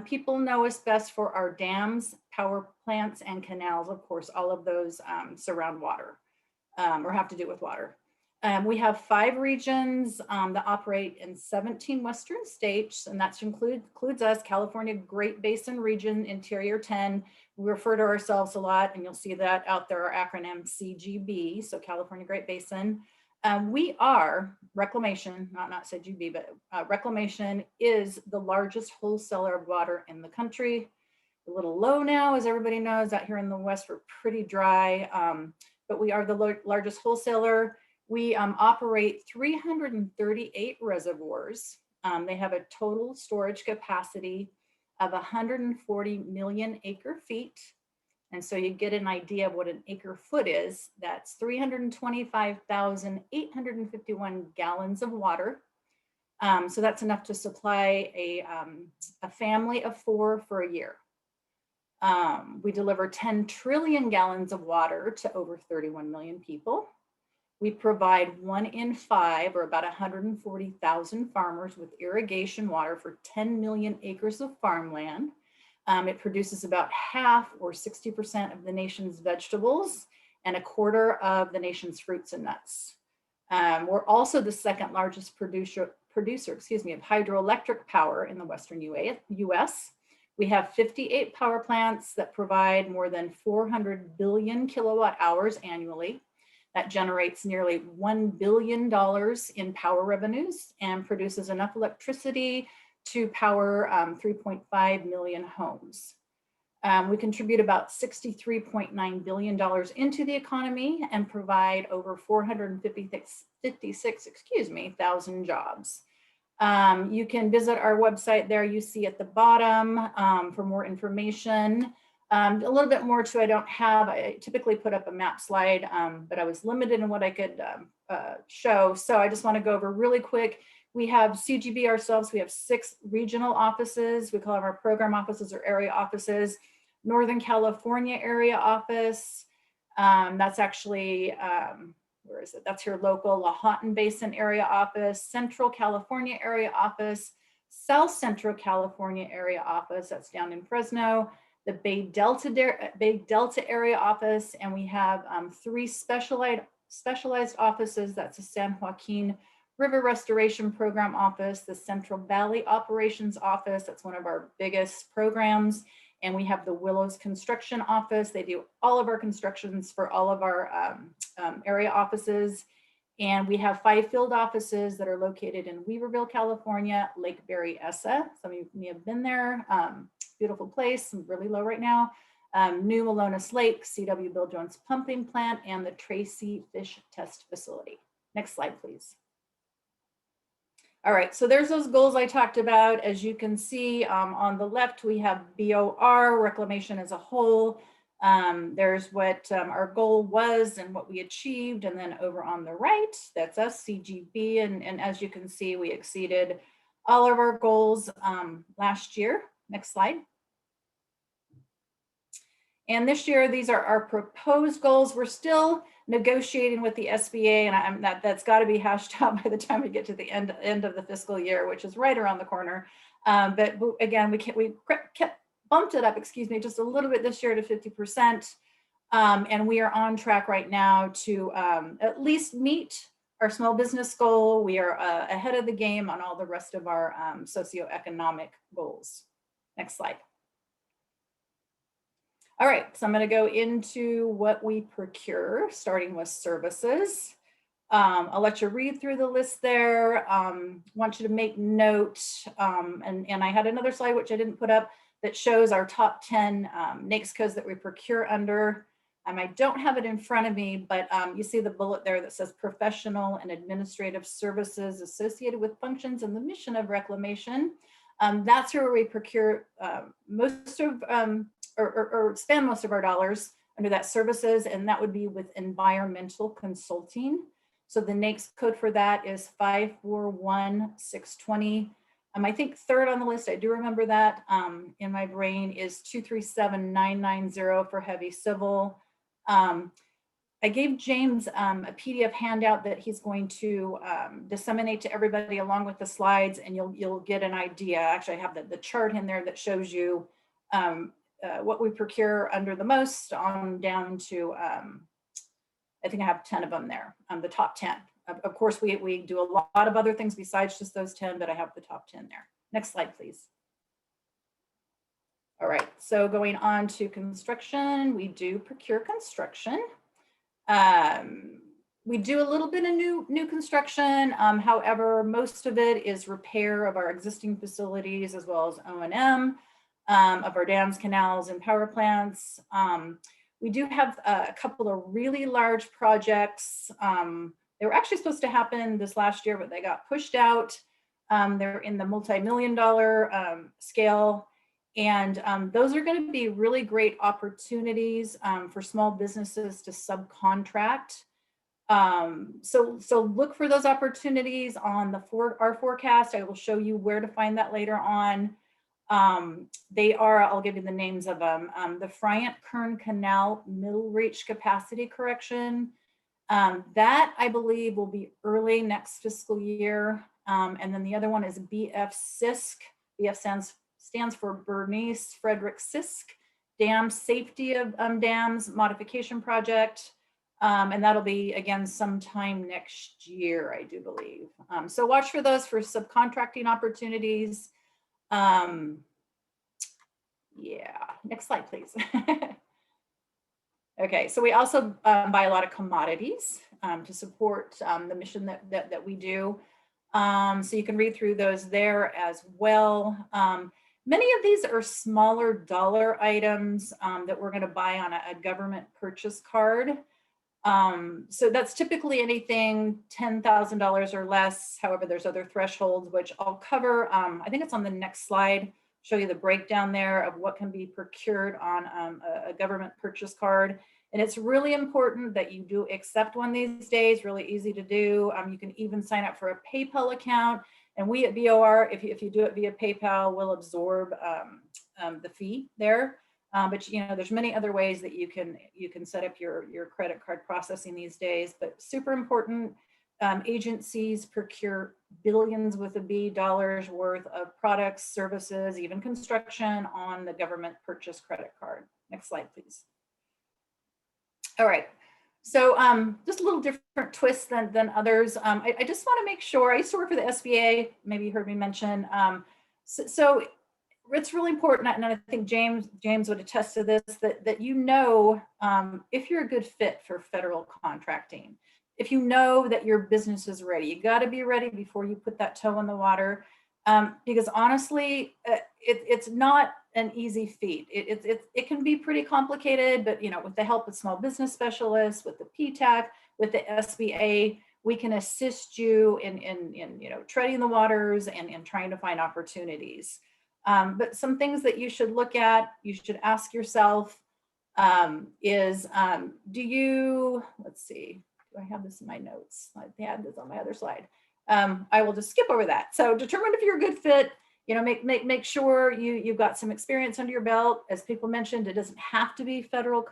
People know us best for our dams, power plants, and canals. Of course, all of those surround water or have to do with water. We have 5 regions that operate in 17 Western states, and that includes us, California Great Basin Region, Interior 10. We refer to ourselves a lot, and you'll see that out there, our acronym CGB, so California Great Basin. We are Reclamation, not CGB, but Reclamation is the largest wholesaler of water in the country. A little low now, as everybody knows, out here in the West, we're pretty dry, but we are the largest wholesaler. We operate 338 reservoirs. They have a total storage capacity of 140 million acre feet. And so you get an idea of what an acre foot is. That's 325,851 gallons of water. So that's enough to supply a family of 4 for a year. We deliver 10 trillion gallons of water to over 31 million people. We provide 1 in 5, or about 140,000 farmers with irrigation water for 10 million acres of farmland. It produces about half or 60% of the nation's vegetables and a quarter of the nation's fruits and nuts. We're also the second largest producer of hydroelectric power in the Western US. We have 58 power plants that provide more than 400 billion kilowatt hours annually. That generates nearly $1 billion in power revenues and produces enough electricity to power 3.5 million homes. We contribute about $63.9 billion into the economy and provide over 456,000 jobs. You can visit our website there, you see at the bottom for more information. A little bit more too, I typically put up a map slide, but I was limited in what I could show. So I just want to go over really quick. We have CGB ourselves. We have 6 regional offices. We call them our program offices or area offices. Northern California area office. That's actually, where is it? That's your local Lahontan Basin area office. Central California area office. South Central California area office. That's down in Fresno. The Bay Delta area office. And we have 3 specialized offices. That's a San Joaquin River Restoration Program Office, the Central Valley Operations Office, that's one of our biggest programs, and we have the Willows Construction Office. They do all of our constructions for all of our area offices, and we have 5 field offices that are located in Weaverville, California, Lake Berryessa. Some of you may have been there. Beautiful place, really low right now. New Malones Lake, CW Bill Jones Pumping Plant, and the Tracy Fish Test Facility. Next slide, please. All right, so there's those goals I talked about. As you can see on the left, we have BOR, reclamation as a whole. There's what our goal was and what we achieved. And then over on the right, that's us, CGB. And as you can see, we exceeded all of our goals last year. Next slide. And this year, these are our proposed goals. We're still negotiating with the SBA, and that's got to be hashed out by the time we get to the end of the fiscal year, which is right around the corner. But again, we kept bumped it up, just a little bit this year to 50%. And we are on track right now to at least meet our small business goal. We are ahead of the game on all the rest of our socioeconomic goals. Next slide. All right, so I'm going to go into what we procure, starting with services. I'll let you read through the list there. Want you to make note, and I had another slide which I didn't put up that shows our top 10 NAICS codes that we procure under. I don't have it in front of me, but you see the bullet there that says professional and administrative services associated with functions and the mission of reclamation. That's where we procure most of, or spend most of our dollars under that services, and that would be with environmental consulting. So the NAICS code for that is 541620. I think third on the list, I do remember that in my brain, is 237990 for heavy civil. I gave James a PDF handout that he's going to disseminate to everybody along with the slides, and you'll get an idea. Actually, I have the chart in there that shows you what we procure under the most on down to, I think I have 10 of them there, the top 10. Of course, we do a lot of other things besides just those 10, but I have the top 10 there. Next slide, please. All right, so going on to construction, we do procure construction. We do a little bit of new construction. However, most of it is repair of our existing facilities as well as O&M of our dams, canals, and power plants. We do have a couple of really large projects. They were actually supposed to happen this last year, but they got pushed out. They're in the multi-million-dollar scale. And those are going to be really great opportunities for small businesses to subcontract. So look for those opportunities on our forecast. I will show you where to find that later on. They are, I'll give you the names of them, the Friant-Kern Canal Middle Reach Capacity Correction. That, I believe, will be early next fiscal year. And then the other one is BF-CISC. BF stands for Bernice Frederick Sisk Dam Safety of Dams Modification Project. And that'll be again sometime next year, I do believe. So watch for those for subcontracting opportunities. Yeah, next slide, please. Okay, so we also buy a lot of commodities to support the mission that we do. So you can read through those there as well. Many of these are smaller dollar items that we're going to buy on a government purchase card. So that's typically anything $10,000 or less. However, there's other thresholds, which I'll cover. I think it's on the next slide, show you the breakdown there of what can be procured on a government purchase card. And it's really important that you do accept one these days, really easy to do. You can even sign up for a PayPal account. And we at BOR, if you do it via PayPal, will absorb the fee there. But you know, there's many other ways that you can set up your credit card processing these days. But super important, agencies procure billions with a B dollars worth of products, services, even construction on the government purchase credit card. Next slide, please. All right. So just a little different twist than others. I just want to make sure, I used to work for the SBA, maybe you heard me mention. So it's really important, and I think James would attest to this, that you know if you're a good fit for federal contracting, if you know that your business is ready. You got to be ready before you put that toe in the water, because honestly, it's not an easy feat. It can be pretty complicated, but you know, with the help of small business specialists, with the PTAC, with the SBA, we can assist you in you know, treading the waters and trying to find opportunities. But some things that you should look at, you should ask yourself is, do you, let's see, do I have this in my notes? I had this on my other slide. I will just skip over that. So determine if you're a good fit, you know, make sure you've got some experience under your belt. As people mentioned, it doesn't have to be federal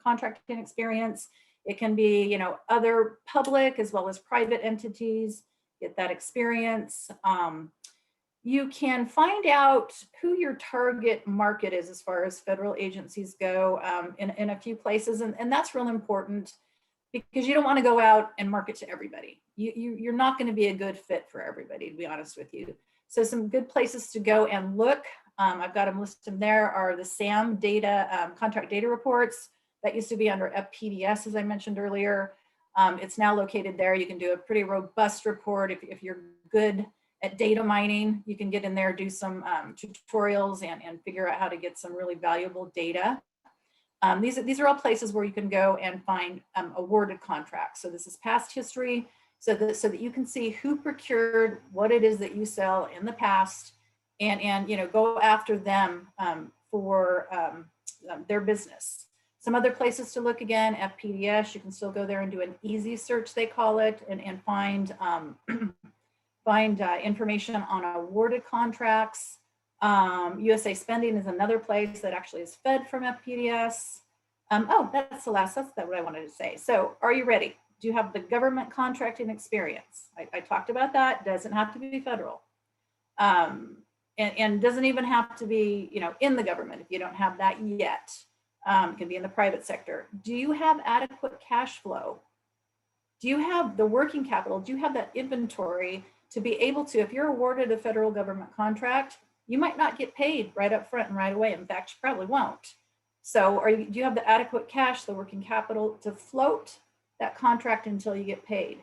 contracting experience. It can be, you know, other public as well as private entities, get that experience. You can find out who your target market is as far as federal agencies go in a few places. And that's real important because you don't want to go out and market to everybody. You're not going to be a good fit for everybody, to be honest with you. So some good places to go and look, I've got them listed there, are the SAM data, contract data reports. That used to be under FPDS, as I mentioned earlier. It's now located there. You can do a pretty robust report if you're good at data mining. You can get in there, do some tutorials and figure out how to get some really valuable data. These are all places where you can go and find awarded contracts. So this is past history, so that you can see who procured what it is that you sell in the past, and you know, go after them for their business. Some other places to look, again, FPDS, you can still go there and do an easy search, they call it, and find information on awarded contracts. USA Spending is another place that actually is fed from FPDS. Oh, that's what I wanted to say. So are you ready? Do you have the government contracting experience? I talked about that. Doesn't have to be federal. And doesn't even have to be, you know, in the government if you don't have that yet. It can be in the private sector. Do you have adequate cash flow? Do you have the working capital? Do you have that inventory to be able to, if you're awarded a federal government contract, you might not get paid right up front and right away. In fact, you probably won't. So do you have the adequate cash, the working capital to float that contract until you get paid?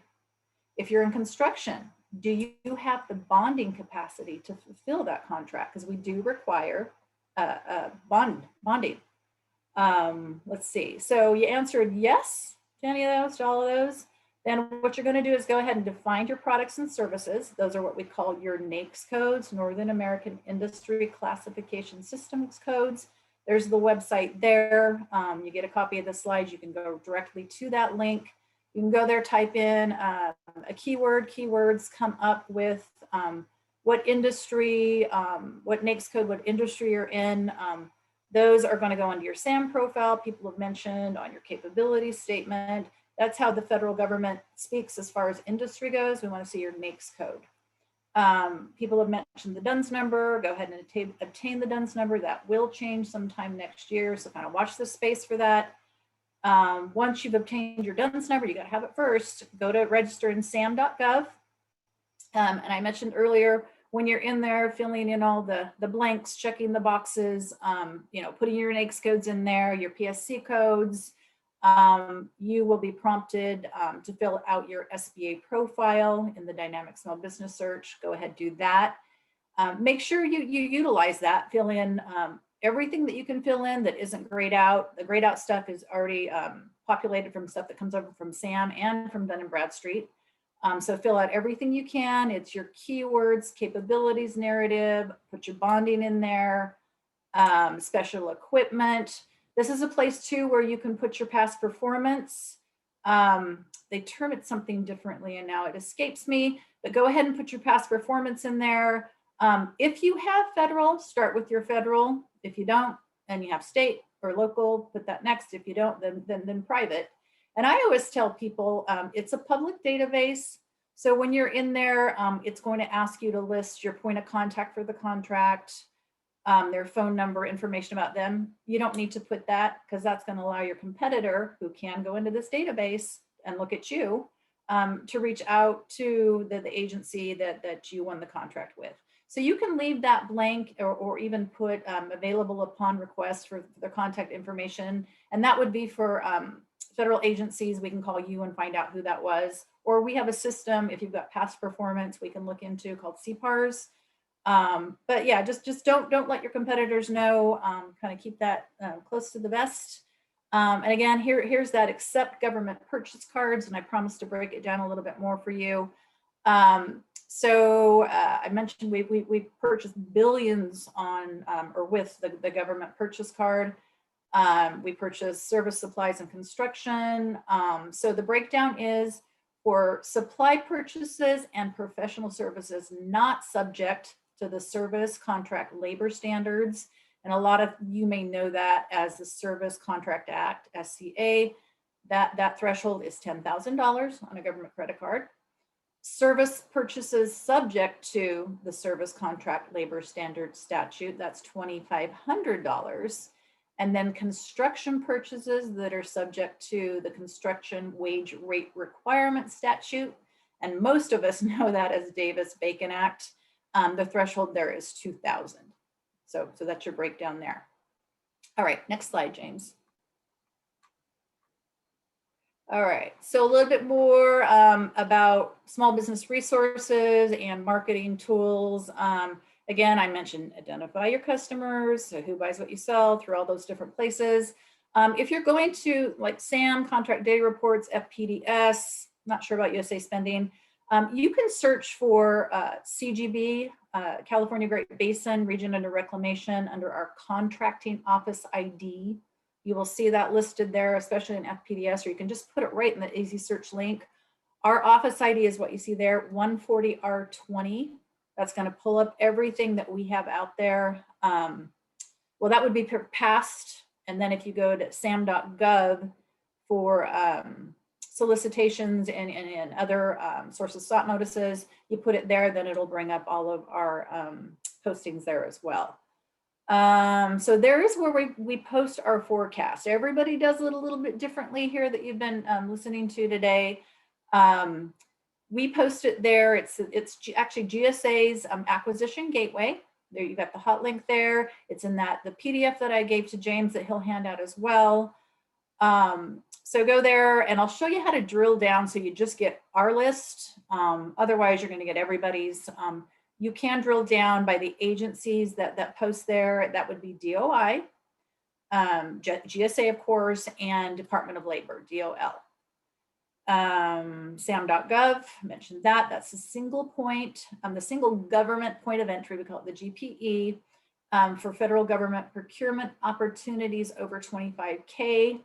If you're in construction, do you have the bonding capacity to fulfill that contract? Because we do require bonding. Let's see. So you answered yes to any of those, to all of those. Then what you're going to do is go ahead and define your products and services. Those are what we call your NAICS codes, Northern American Industry Classification Systems codes. There's the website there. You get a copy of the slides. You can go directly to that link. You can go there, type in a keyword. Keywords come up with what industry, what NAICS code, what industry you're in. Those are going to go into your SAM profile. People have mentioned on your capability statement. That's how the federal government speaks as far as industry goes. We want to see your NAICS code. People have mentioned the DUNS number. Go ahead and obtain the DUNS number. That will change sometime next year. So kind of watch this space for that. Once you've obtained your DUNS number, you got to have it first. Go to register in sam.gov. And I mentioned earlier, when you're in there filling in all the blanks, checking the boxes, putting your NAICS codes in there, your PSC codes, you will be prompted to fill out your SBA profile in the dynamic small business search. Go ahead, do that. Make sure you utilize that, fill in everything that you can fill in that isn't grayed out. The grayed out stuff is already populated from stuff that comes over from SAM and from Dun & Bradstreet. So fill out everything you can. It's your keywords, capabilities, narrative, put your bonding in there, special equipment. This is a place too where you can put your past performance. They term it something differently and now it escapes me, but go ahead and put your past performance in there. If you have federal, start with your federal. If you don't, and you have state or local, put that next. If you don't, then private. And I always tell people it's a public database. So when you're in there, it's going to ask you to list your point of contact for the contract, their phone number, information about them. You don't need to put that because that's going to allow your competitor who can go into this database and look at you to reach out to the agency that you won the contract with. So you can leave that blank or even put available upon request for the contact information. And that would be for federal agencies. We can call you and find out who that was. Or we have a system, if you've got past performance, we can look into called CPARS. But yeah, just don't let your competitors know, kind of keep that close to the vest. And again, here's that accept government purchase cards. And I promise to break it down a little bit more for you. So I mentioned we purchased billions on or with the government purchase card. We purchased service, supplies, and construction. So the breakdown is for supply purchases and professional services not subject to the Service Contract Labor Standards. And a lot of you may know that as the Service Contract Act, SCA. That threshold is $10,000 on a government credit card. Service purchases subject to the Service Contract Labor Standards statute, that's $2,500. And then construction purchases that are subject to the Construction Wage Rate Requirement statute. And most of us know that as Davis-Bacon Act. The threshold there is $2,000. So that's your breakdown there. All right, next slide, James. All right, so a little bit more about small business resources and marketing tools. Again, I mentioned identify your customers, so who buys what you sell through all those different places. If you're going to like SAM, contract data reports, FPDS, not sure about USA spending, you can search for CGB, California Great Basin Region Under Reclamation under our contracting office ID. You will see that listed there, especially in FPDS, or you can just put it right in the easy search link. Our office ID is what you see there, 140R20. That's going to pull up everything that we have out there. Well, that would be past. And then if you go to sam.gov for solicitations and other sources SOT notices, you put it there, then it'll bring up all of our postings there as well. So there is where we post our forecast. Everybody does it a little bit differently here that you've been listening to today. We post it there. It's actually GSA's acquisition gateway. There you got the hot link there. It's in the PDF that I gave to James that he'll hand out as well. So go there and I'll show you how to drill down so you just get our list. Otherwise, you're going to get everybody's. You can drill down by the agencies that post there. That would be DOI, GSA, of course, and Department of Labor, DOL. SAM.gov, mentioned that. That's a single point, the single government point of entry. We call it the GPE for federal government procurement opportunities over 25K.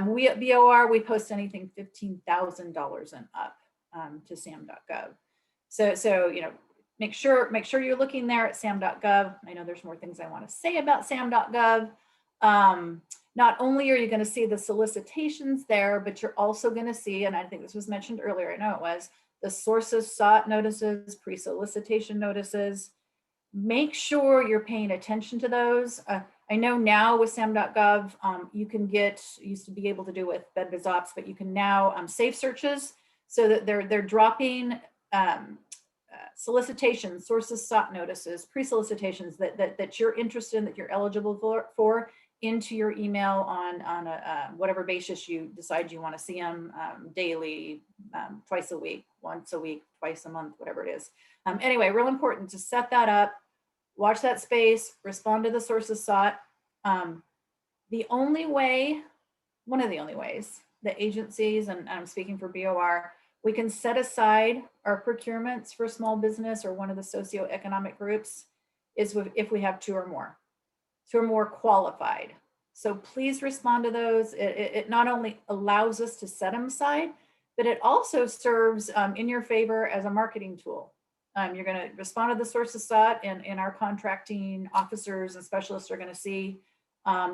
We at BOR, we post anything $15,000 and up to SAM.gov. So you know, make sure you're looking there at SAM.gov. I know there's more things I want to say about SAM.gov. Not only are you going to see the solicitations there, but you're also going to see, and I think this was mentioned earlier, I know it was, the sources sought notices, pre-solicitation notices. Make sure you're paying attention to those. I know now with SAM.gov, you can used to be able to do with Dsbs ops, but you can now save searches so that they're dropping solicitations, sources sought notices, pre-solicitations that you're interested in, that you're eligible for into your email on a whatever basis you decide you want to see them, daily, twice a week, once a week, twice a month, whatever it is. Anyway, real important to set that up, watch that space, respond to the sources sought. The only way, one of the only ways that agencies, and I'm speaking for BOR, we can set aside our procurements for small business or one of the socioeconomic groups is if we have two or more qualified. So please respond to those. It not only allows us to set them aside, but it also serves in your favor as a marketing tool. You're going to respond to the sources sought, and our contracting officers and specialists are going to see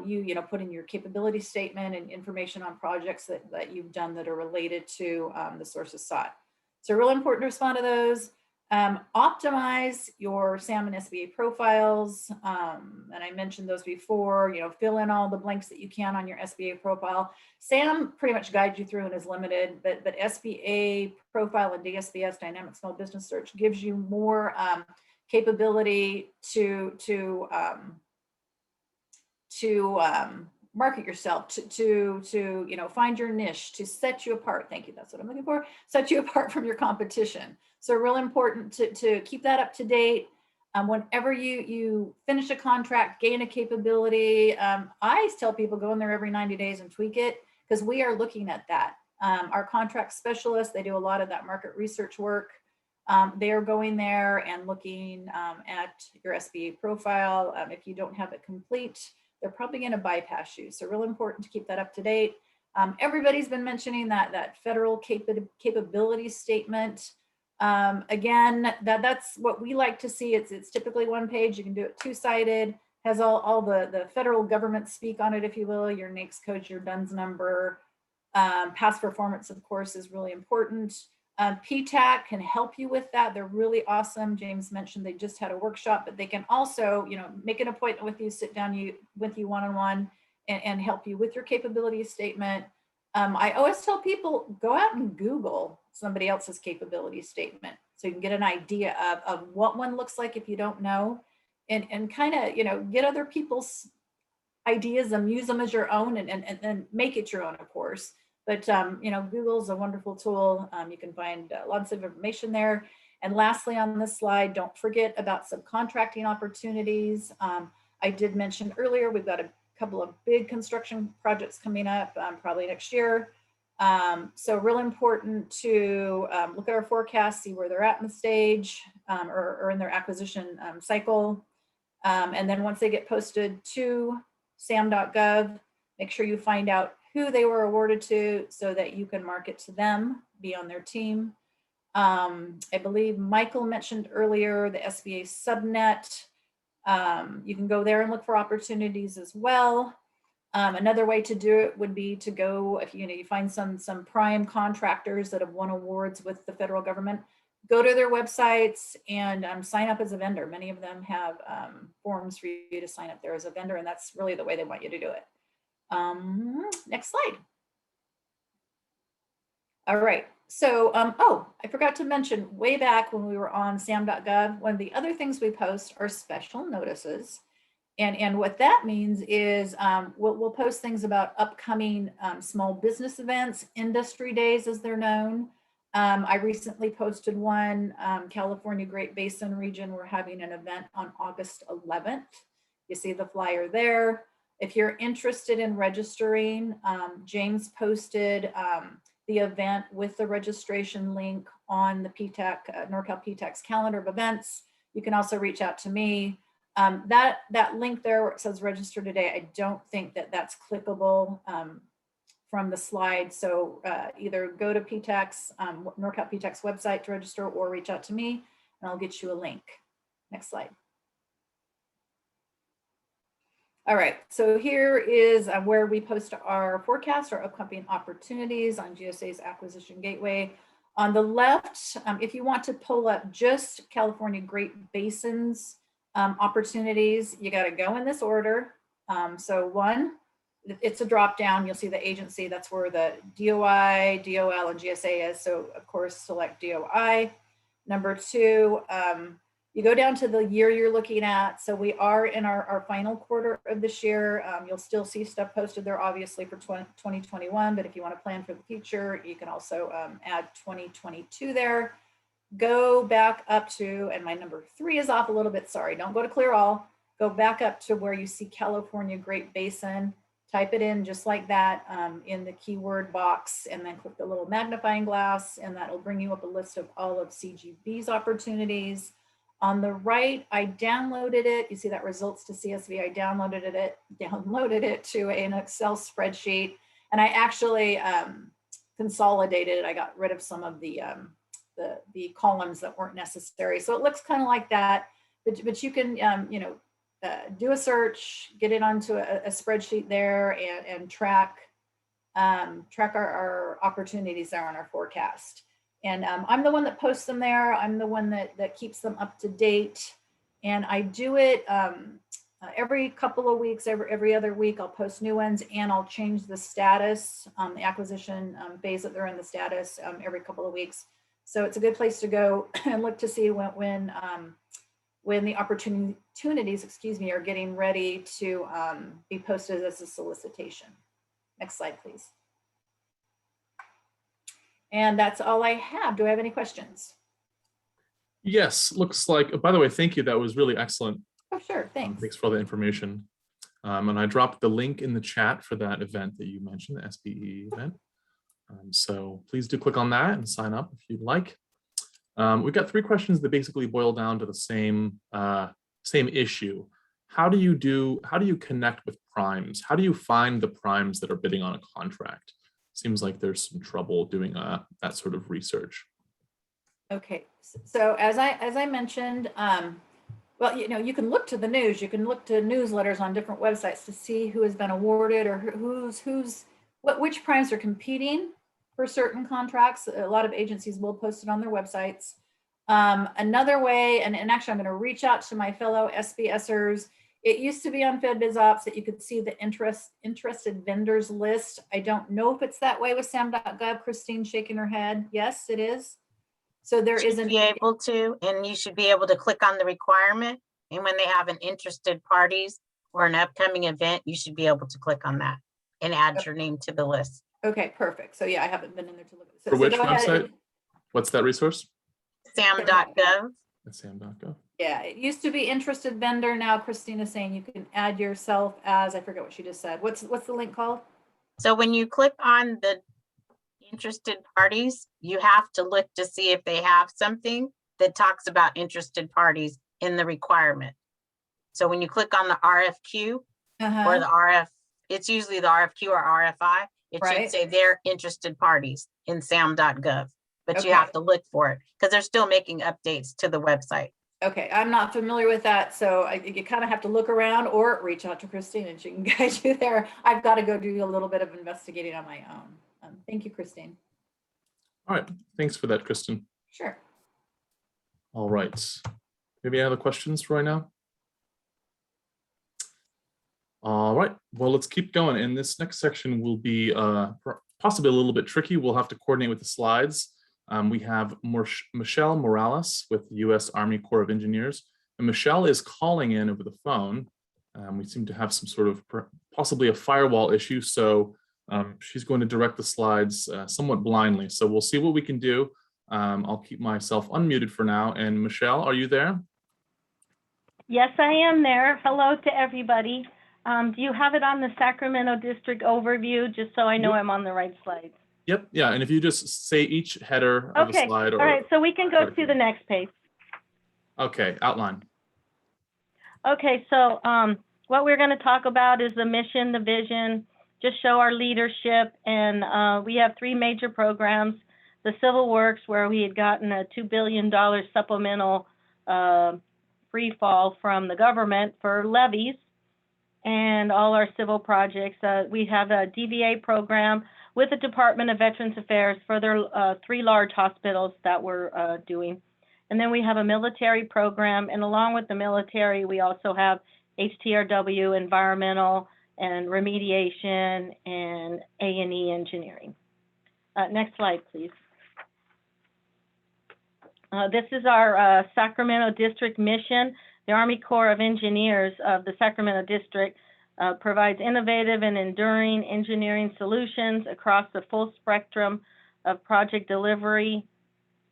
you put in your capability statement and information on projects that you've done that are related to the sources sought. So real important to respond to those. Optimize your SAM and SBA profiles. And I mentioned those before, fill in all the blanks that you can on your SBA profile. SAM pretty much guides you through and is limited, but SBA profile and Dsbs, Dynamic Small Business Search, gives you more capability to market yourself, to find your niche, to set you apart. Thank you, that's what I'm looking for. Set you apart from your competition. So real important to keep that up to date. Whenever you finish a contract, gain a capability, I always tell people go in there every 90 days and tweak it, because we are looking at that. Our contract specialists, they do a lot of that market research work. They are going there and looking at your SBA profile. If you don't have it complete, they're probably going to bypass you. So real important to keep that up to date. Everybody's been mentioning that federal capability statement. Again, that's what we like to see. It's typically one page. You can do it two-sided, has all the federal government speak on it, if you will, your NAICS code, your DUNS number. Past performance, of course, is really important. PTAC can help you with that. They're really awesome. James mentioned they just had a workshop, but they can also, make an appointment with you, sit down with you one-on-one and help you with your capability statement. I always tell people, go out and Google somebody else's capability statement so you can get an idea of what one looks like if you don't know, and kind of, get other people's ideas and use them as your own and make it your own, of course. But, Google's a wonderful tool. You can find lots of information there. And lastly, on this slide, don't forget about subcontracting opportunities. I did mention earlier, we've got a couple of big construction projects coming up probably next year. So real important to look at our forecast, see where they're at in the stage or in their acquisition cycle. And then once they get posted to SAM.gov, make sure you find out who they were awarded to so that you can market to them, be on their team. I believe Michael mentioned earlier the SBA subnet. You can go there and look for opportunities as well. Another way to do it would be to go, if you find some prime contractors that have won awards with the federal government, go to their websites and sign up as a vendor. Many of them have forms for you to sign up there as a vendor, and that's really the way they want you to do it. Next slide. All right. So, I forgot to mention way back when we were on SAM.gov, one of the other things we post are special notices. And what that means is we'll post things about upcoming small business events, industry days as they're known. I recently posted one, California Great Basin region. We're having an event on August 11th. You see the flyer there. If you're interested in registering, James posted the event with the registration link on the PTAC, Norcal PTAC's calendar of events. You can also reach out to me. That link there where it says register today, I don't think that's clickable from the slide. So either go to PTAC's, Norcal PTAC's website to register or reach out to me and I'll get you a link. Next slide. All right, so here is where we post our forecast, our upcoming opportunities on GSA's Acquisition Gateway. On the left, if you want to pull up just California Great Basins opportunities, you got to go in this order. So one, it's a drop down. You'll see the agency. That's where the DOI, DOL, and GSA is. So of course, select DOI. Number two, you go down to the year you're looking at. So we are in our final quarter of this year. You'll still see stuff posted there, obviously, for 2021. But if you want to plan for the future, you can also add 2022 there. Go back up to, and my number 3 is off a little bit. Sorry, don't go to clear all. Go back up to where you see California Great Basin. Type it in just like that in the keyword box, and then click the little magnifying glass, and that'll bring you up a list of all of CGB's opportunities. On the right, I downloaded it. You see that results to CSV. I downloaded it to an Excel spreadsheet, and I actually consolidated it. I got rid of some of the columns that weren't necessary. So it looks kind of like that, but you can do a search, get it onto a spreadsheet there, and track our opportunities there on our forecast. And I'm the one that posts them there. I'm the one that keeps them up to date. And I do it every couple of weeks, every other week. I'll post new ones, and I'll change the status, the acquisition phase that they're in, the status every couple of weeks. So it's a good place to go and look to see when the opportunities, are getting ready to be posted as a solicitation. Next slide, please. And that's all I have. Do I have any questions? Yes, looks like, by the way, thank you. That was really excellent. Oh, sure, thanks. Thanks for all the information. And I dropped the link in the chat for that event that you mentioned, the SBE event. So please do click on that and sign up if you'd like. We've got 3 questions that basically boil down to the same issue. How do you connect with primes? How do you find the primes that are bidding on a contract? Seems like there's some trouble doing that sort of research. Okay, so as I mentioned, well, you can look to the news, you can look to newsletters on different websites to see who has been awarded or which primes are competing for certain contracts. A lot of agencies will post it on their websites. Another way, and actually I'm going to reach out to my fellow SBSers. It used to be on FedBizOps that you could see the interested vendors list. I don't know if it's that way with SAM.gov. Christine shaking her head. Yes, it is. So there is Be able to, and you should be able to click on the requirement. And when they have an interested parties or an upcoming event, you should be able to click on that and add your name to the list. Okay, perfect. So yeah, I haven't been in there to look at it. For which website? What's that resource? SAM.gov. SAM.gov. Yeah, it used to be interested vendor. Now Christina's saying you can add yourself as, I forget what she just said. What's the link called? So when you click on the interested parties, you have to look to see if they have something that talks about interested parties in the requirement. So when you click on the RFQ or the RF, it's usually the RFQ or RFI. It should say they're interested parties in SAM.gov, but you have to look for it because they're still making updates to the website. Okay, I'm not familiar with that. So you kind of have to look around or reach out to Christine and she can guide you there. I've got to go do a little bit of investigating on my own. Thank you, Christine. All right, thanks for that, Kristen. Sure. All right, maybe any other questions for right now? All right, well, let's keep going. And this next section will be possibly a little bit tricky. We'll have to coordinate with the slides. We have Michelle Morales with the U.S. Army Corps of Engineers. And Michelle is calling in over the phone. We seem to have some sort of possibly a firewall issue. So she's going to direct the slides somewhat blindly. So we'll see what we can do. I'll keep myself unmuted for now. And Michelle, are you there? Yes, I am there. Hello to everybody. Do you have it on the Sacramento district overview, just so I know I'm on the right slide? Yep. Yeah. And if you just say each header of the slide. All right. So we can go to the next page. Okay. Outline. Okay. So what we're going to talk about is the mission, the vision, just show our leadership. And we have 3 major programs. The Civil Works, where we had gotten a $2 billion supplemental free fall from the government for levies. and all our civil projects. We have a DVA program with the Department of Veterans Affairs for their 3 large hospitals that we're doing. And then we have a military program, and along with the military, we also have HTRW, environmental and remediation, and A&E engineering. Next slide, please. This is our Sacramento District mission. The Army Corps of Engineers of the Sacramento District provides innovative and enduring engineering solutions across the full spectrum of project delivery,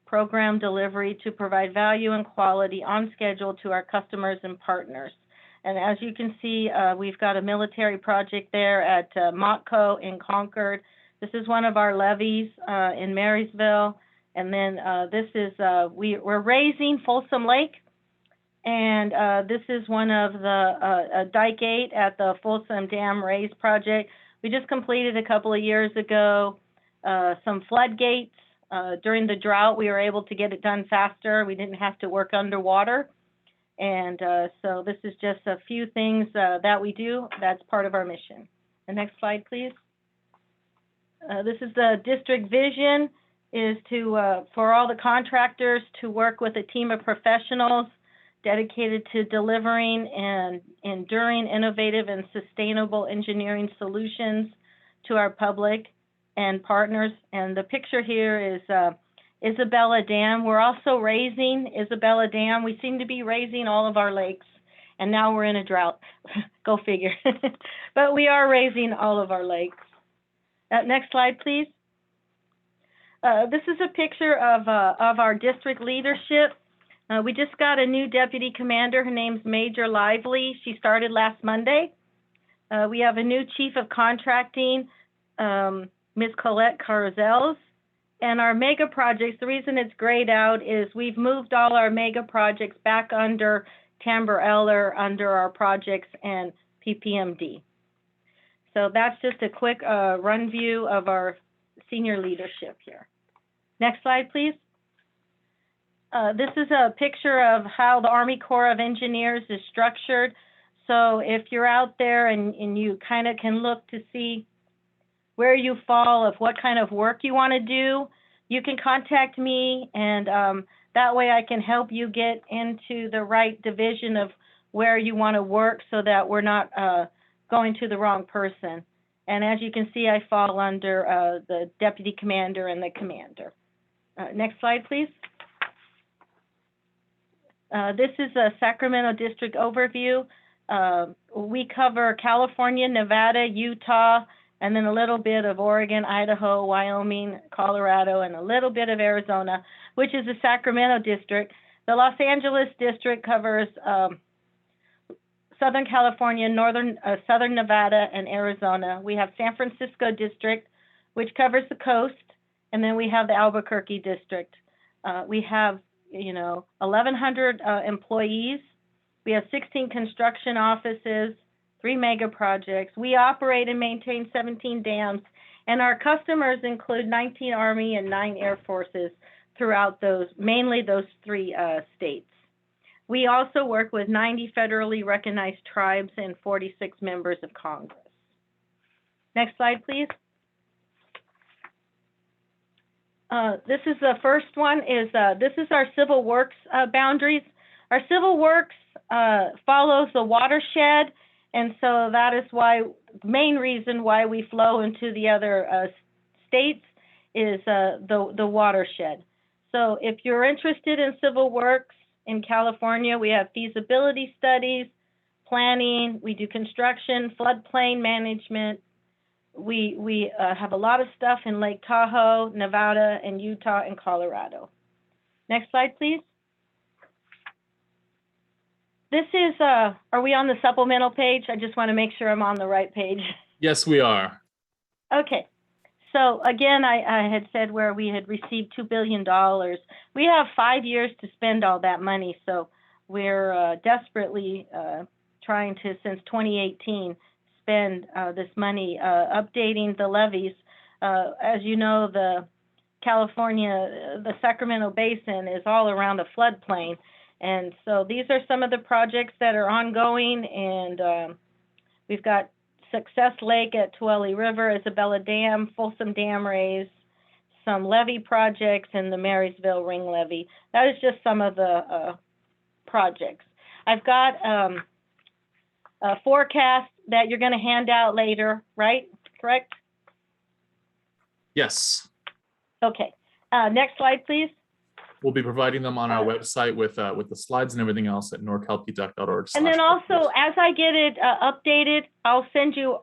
program delivery to provide value and quality on schedule to our customers and partners. And as you can see, we've got a military project there at Montco in Concord. This is one of our levees in Marysville. And then this is, we're raising Folsom Lake. And this is one of the Dike 8 at the Folsom Dam Raise project. We just completed a couple of years ago some floodgates. During the drought, we were able to get it done faster. We didn't have to work underwater. And so this is just a few things that we do. That's part of our mission. The next slide, please. This is the district vision, is to for all the contractors to work with a team of professionals dedicated to delivering and enduring, innovative, and sustainable engineering solutions to our public and partners. And the picture here is Isabella Dam. We're also raising Isabella Dam. We seem to be raising all of our lakes, and now we're in a drought. Go figure. But we are raising all of our lakes. Next slide, please. This is a picture of our district leadership. We just got a new deputy commander. Her name's Major Lively. She started last Monday. We have a new chief of contracting, Ms. Colette Carzels. And our mega projects, the reason it's grayed out is we've moved all our mega projects back under Tamber Eller, under our projects and PPMD. So that's just a quick run view of our senior leadership here. Next slide, please. This is a picture of how the Army Corps of Engineers is structured. So if you're out there and you kind of can look to see where you fall, of what kind of work you want to do, you can contact me, and that way I can help you get into the right division of where you want to work so that we're not going to the wrong person. And as you can see, I fall under the deputy commander and the commander. Next slide, please. This is a Sacramento district overview. We cover California, Nevada, Utah, and then a little bit of Oregon, Idaho, Wyoming, Colorado, and a little bit of Arizona, which is the Sacramento district. The Los Angeles district covers Southern California, Southern Nevada, and Arizona. We have San Francisco district, which covers the coast, and then we have the Albuquerque district. We have 1,100 employees. We have 16 construction offices, 3 mega projects. We operate and maintain 17 dams, and our customers include 19 Army and 9 Air Forces throughout mainly those 3 states. We also work with 90 federally recognized tribes and 46 members of Congress. Next slide, please. This is the first one. This is our civil works boundaries. Our civil works follows the watershed, and so that is why, main reason why we flow into the other states is the watershed. So if you're interested in civil works in California, we have feasibility studies, planning, we do construction, floodplain management. We have a lot of stuff in Lake Tahoe, Nevada, and Utah, and Colorado. Next slide, please. This is, are we on the supplemental page? I just want to make sure I'm on the right page. Yes, we are. Okay. So again, I had said where we had received $2 billion. We have 5 years to spend all that money. So we're desperately trying to, since 2018, spend this money updating the levees. As you know, the Sacramento Basin is all around a floodplain. And so these are some of the projects that are ongoing, and We've got Success Lake at Tuolumne River, Isabella Dam, Folsom Dam raise, some levee projects, and the Marysville Ring Levee. That is just some of the projects. I've got a forecast that you're going to hand out later, right? Correct? Yes, Okay. Next slide, please. we'll be providing them on our website with the slides and everything else at norcalptac.org. And then also, as I get it updated, I'll send you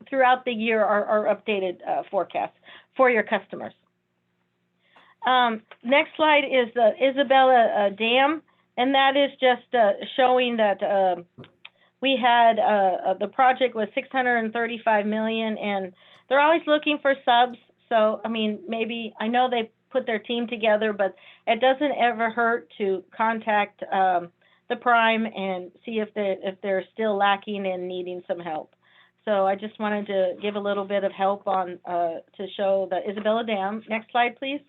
throughout the year our updated forecast for your customers. Next slide is the Isabella Dam, and that is just showing that we had the project was $635 million, and they're always looking for subs. So, I mean, maybe, I know they put their team together, but it doesn't ever hurt to contact the prime and see if they're still lacking and needing some help. So I just wanted to give a little bit of help on to show the Isabella Dam. Next slide, please.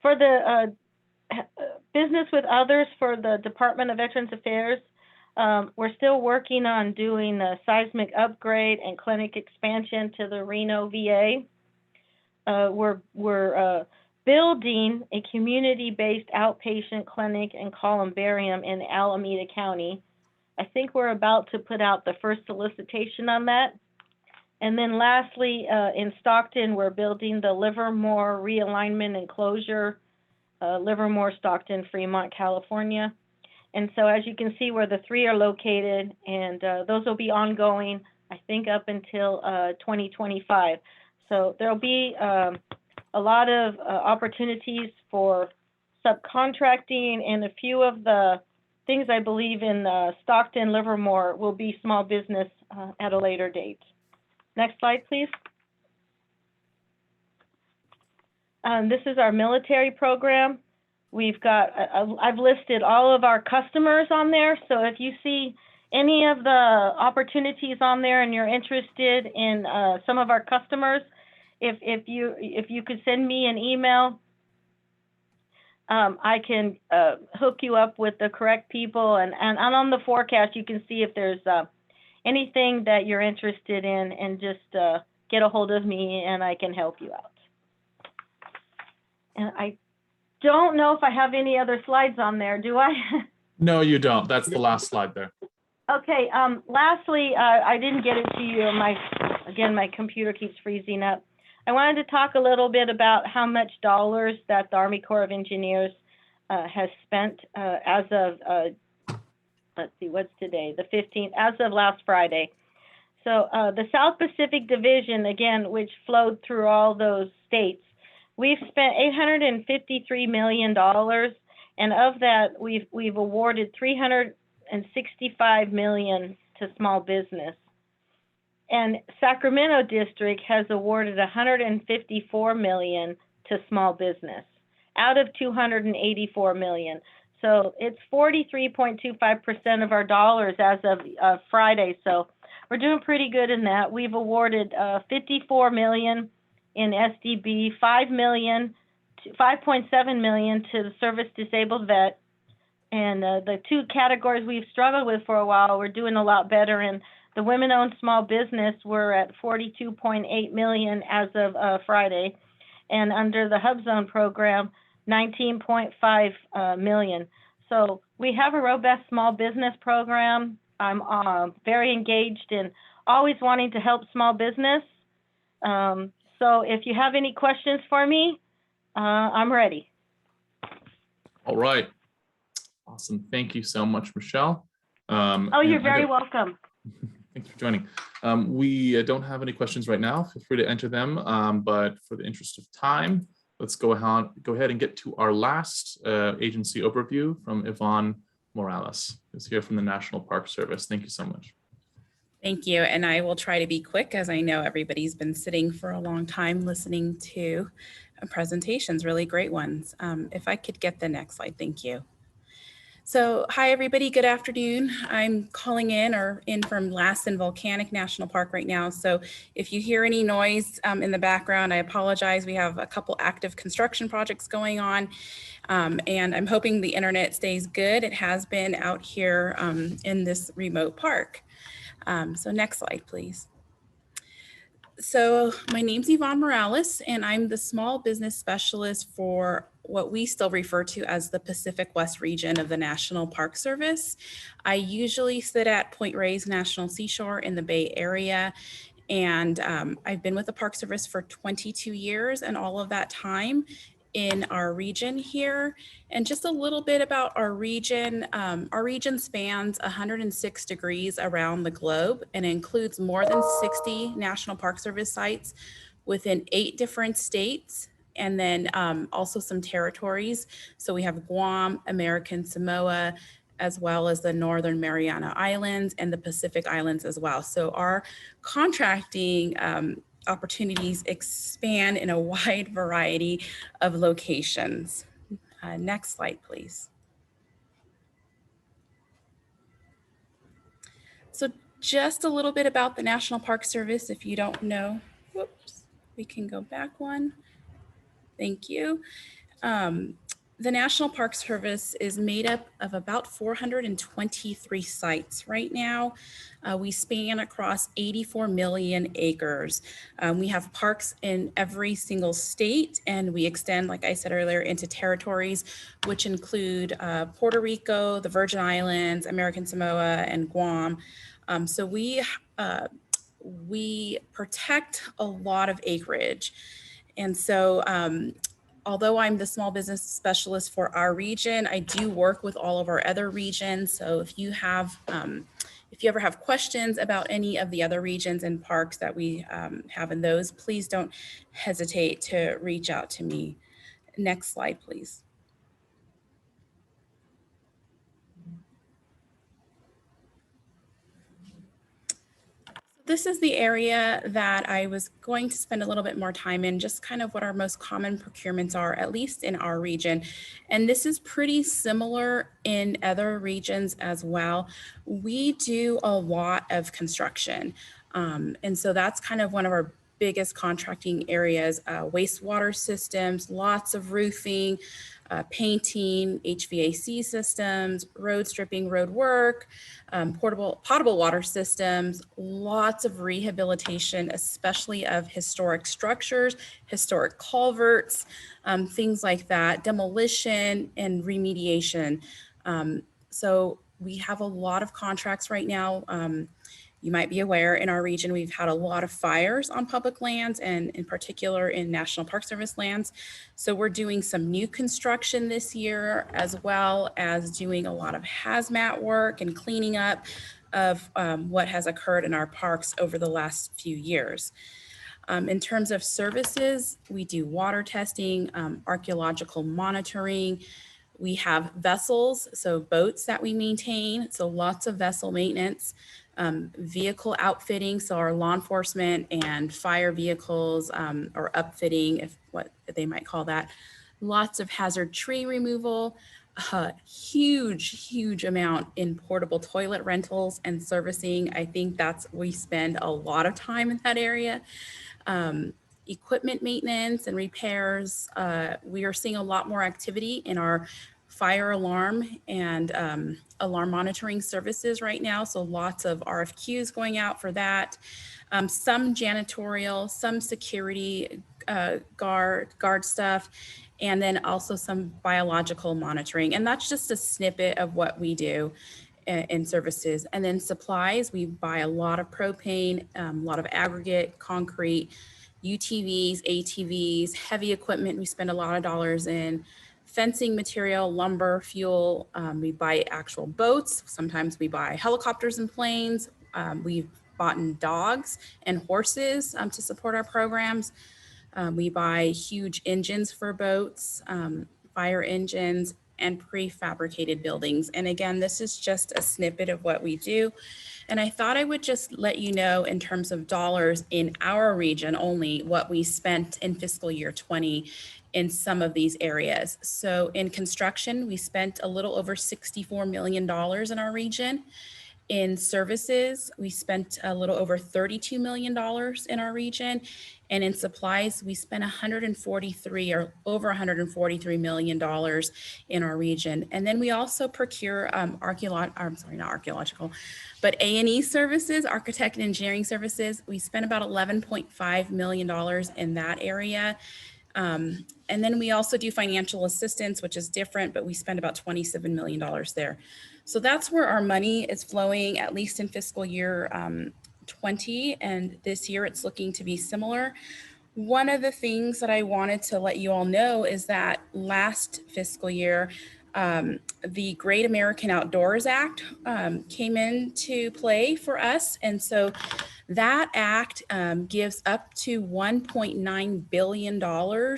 For the business with others for the Department of Veterans Affairs, we're still working on doing the seismic upgrade and clinic expansion to the Reno VA. We're building a community-based outpatient clinic and columbarium in Alameda County. I think we're about to put out the first solicitation on that. And then lastly, in Stockton, we're building the Livermore realignment and closure, Livermore, Stockton, Fremont, California. And so as you can see where the three are located, and those will be ongoing, I think, up until 2025. So there'll be a lot of opportunities for subcontracting, and a few of the things I believe in Stockton, Livermore will be small business at a later date. Next slide, please. This is our military program. We've got, I've listed all of our customers on there. So if you see any of the opportunities on there and you're interested in some of our customers, if you could send me an email, I can hook you up with the correct people. And on the forecast, you can see if there's anything that you're interested in, and just get a hold of me and I can help you out. And I don't know if I have any other slides on there, do I? No, you don't. That's the last slide there. Okay, lastly, I didn't get it to you. My computer keeps freezing up. I wanted to talk a little bit about how much dollars that the Army Corps of Engineers has spent as of, let's see, what's today? The 15th, as of last Friday. So the South Pacific Division, again, which flowed through all those states, we've spent $853 million, and of that, we've awarded $365 million to small business. And Sacramento District has awarded $154 million to small business out of $284 million. So it's 43.25% of our dollars as of Friday. So we're doing pretty good in that. We've awarded $54 million in SDB, $5.7 million to the service disabled vet. And the two categories we've struggled with for a while, we're doing a lot better in. The women-owned small business, we're at $42.8 million as of Friday. And under the Hub Zone program, $19.5 million. So we have a robust small business program. I'm very engaged in always wanting to help small business. So if you have any questions for me, I'm ready. All right. Awesome. Thank you so much, Michelle. You're very welcome. Thanks for joining. We don't have any questions right now. Feel free to enter them, but for the interest of time, let's go ahead and get to our last agency overview from Yvonne Morales, who's here from the National Park Service. Thank you so much. Thank you, and I will try to be quick, as I know everybody's been sitting for a long time listening to presentations, really great ones. If I could get the next slide, thank you. So hi, everybody. Good afternoon. I'm calling in from Lassen Volcanic National Park right now. So if you hear any noise in the background, I apologize. We have a couple active construction projects going on, and I'm hoping the internet stays good. It has been out here in this remote park. So next slide, please. So my name's Yvonne Morales, and I'm the small business specialist for what we still refer to as the Pacific West region of the National Park Service. I usually sit at Point Reyes National Seashore in the Bay Area, and I've been with the Park Service for 22 years, and all of that time in our region here. And just a little bit about our region. Our region spans 106 degrees around the globe and includes more than 60 National Park Service sites within 8 different states, and then also some territories. So we have Guam, American Samoa, as well as the Northern Mariana Islands and the Pacific Islands as well. So our contracting opportunities expand in a wide variety of locations. Next slide, please. So just a little bit about the National Park Service if you don't know. Whoops, we can go back one. Thank you. The National Park Service is made up of about 423 sites right now. We span across 84 million acres. We have parks in every single state, and we extend, like I said earlier, into territories, which include Puerto Rico, the Virgin Islands, American Samoa, and Guam. So we protect a lot of acreage. And so although I'm the small business specialist for our region, I do work with all of our other regions. So if you ever have questions about any of the other regions and parks that we have in those, please don't hesitate to reach out to me. Next slide, please. This is the area that I was going to spend a little bit more time in, just kind of what our most common procurements are, at least in our region. And this is pretty similar in other regions as well. We do a lot of construction. And so that's kind of one of our biggest contracting areas, wastewater systems, lots of roofing, painting, HVAC systems, road stripping, road work, potable water systems, lots of rehabilitation, especially of historic structures, historic culverts, things like that, demolition and remediation. So we have a lot of contracts right now. You might be aware in our region, we've had a lot of fires on public lands and in particular in National Park Service lands. So we're doing some new construction this year, as well as doing a lot of hazmat work and cleaning up of what has occurred in our parks over the last few years. In terms of services, we do water testing, archaeological monitoring. We have vessels, so boats that we maintain, so lots of vessel maintenance. Vehicle outfitting, so our law enforcement and fire vehicles or upfitting, if what they might call that. Lots of hazard tree removal, huge amount in portable toilet rentals and servicing. I think we spend a lot of time in that area. Equipment maintenance and repairs. We are seeing a lot more activity in our fire alarm and alarm monitoring services right now. So lots of RFQs going out for that. Some janitorial, some security guard stuff, and then also some biological monitoring. And that's just a snippet of what we do in services. And then supplies, we buy a lot of propane, a lot of aggregate, concrete, UTVs, ATVs, heavy equipment we spend a lot of dollars in. Fencing material, lumber, fuel. We buy actual boats. Sometimes we buy helicopters and planes. We've bought dogs and horses to support our programs. We buy huge engines for boats, fire engines, and prefabricated buildings. And again, this is just a snippet of what we do. And I thought I would just let you know in terms of dollars in our region only what we spent in fiscal year 20 in some of these areas. So in construction, we spent a little over $64 million in our region. In services, we spent a little over $32 million in our region. And in supplies, we spent over $143 million in our region. And then we also procure not archaeological, but A&E services, architect and engineering services. We spent about $11.5 million in that area. And then we also do financial assistance, which is different, but we spend about $27 million there. So that's where our money is flowing, at least in fiscal year 20. And this year it's looking to be similar. One of the things that I wanted to let you all know is that last fiscal year, the Great American Outdoors Act came into play for us. And so that act gives up to $1.9 billion,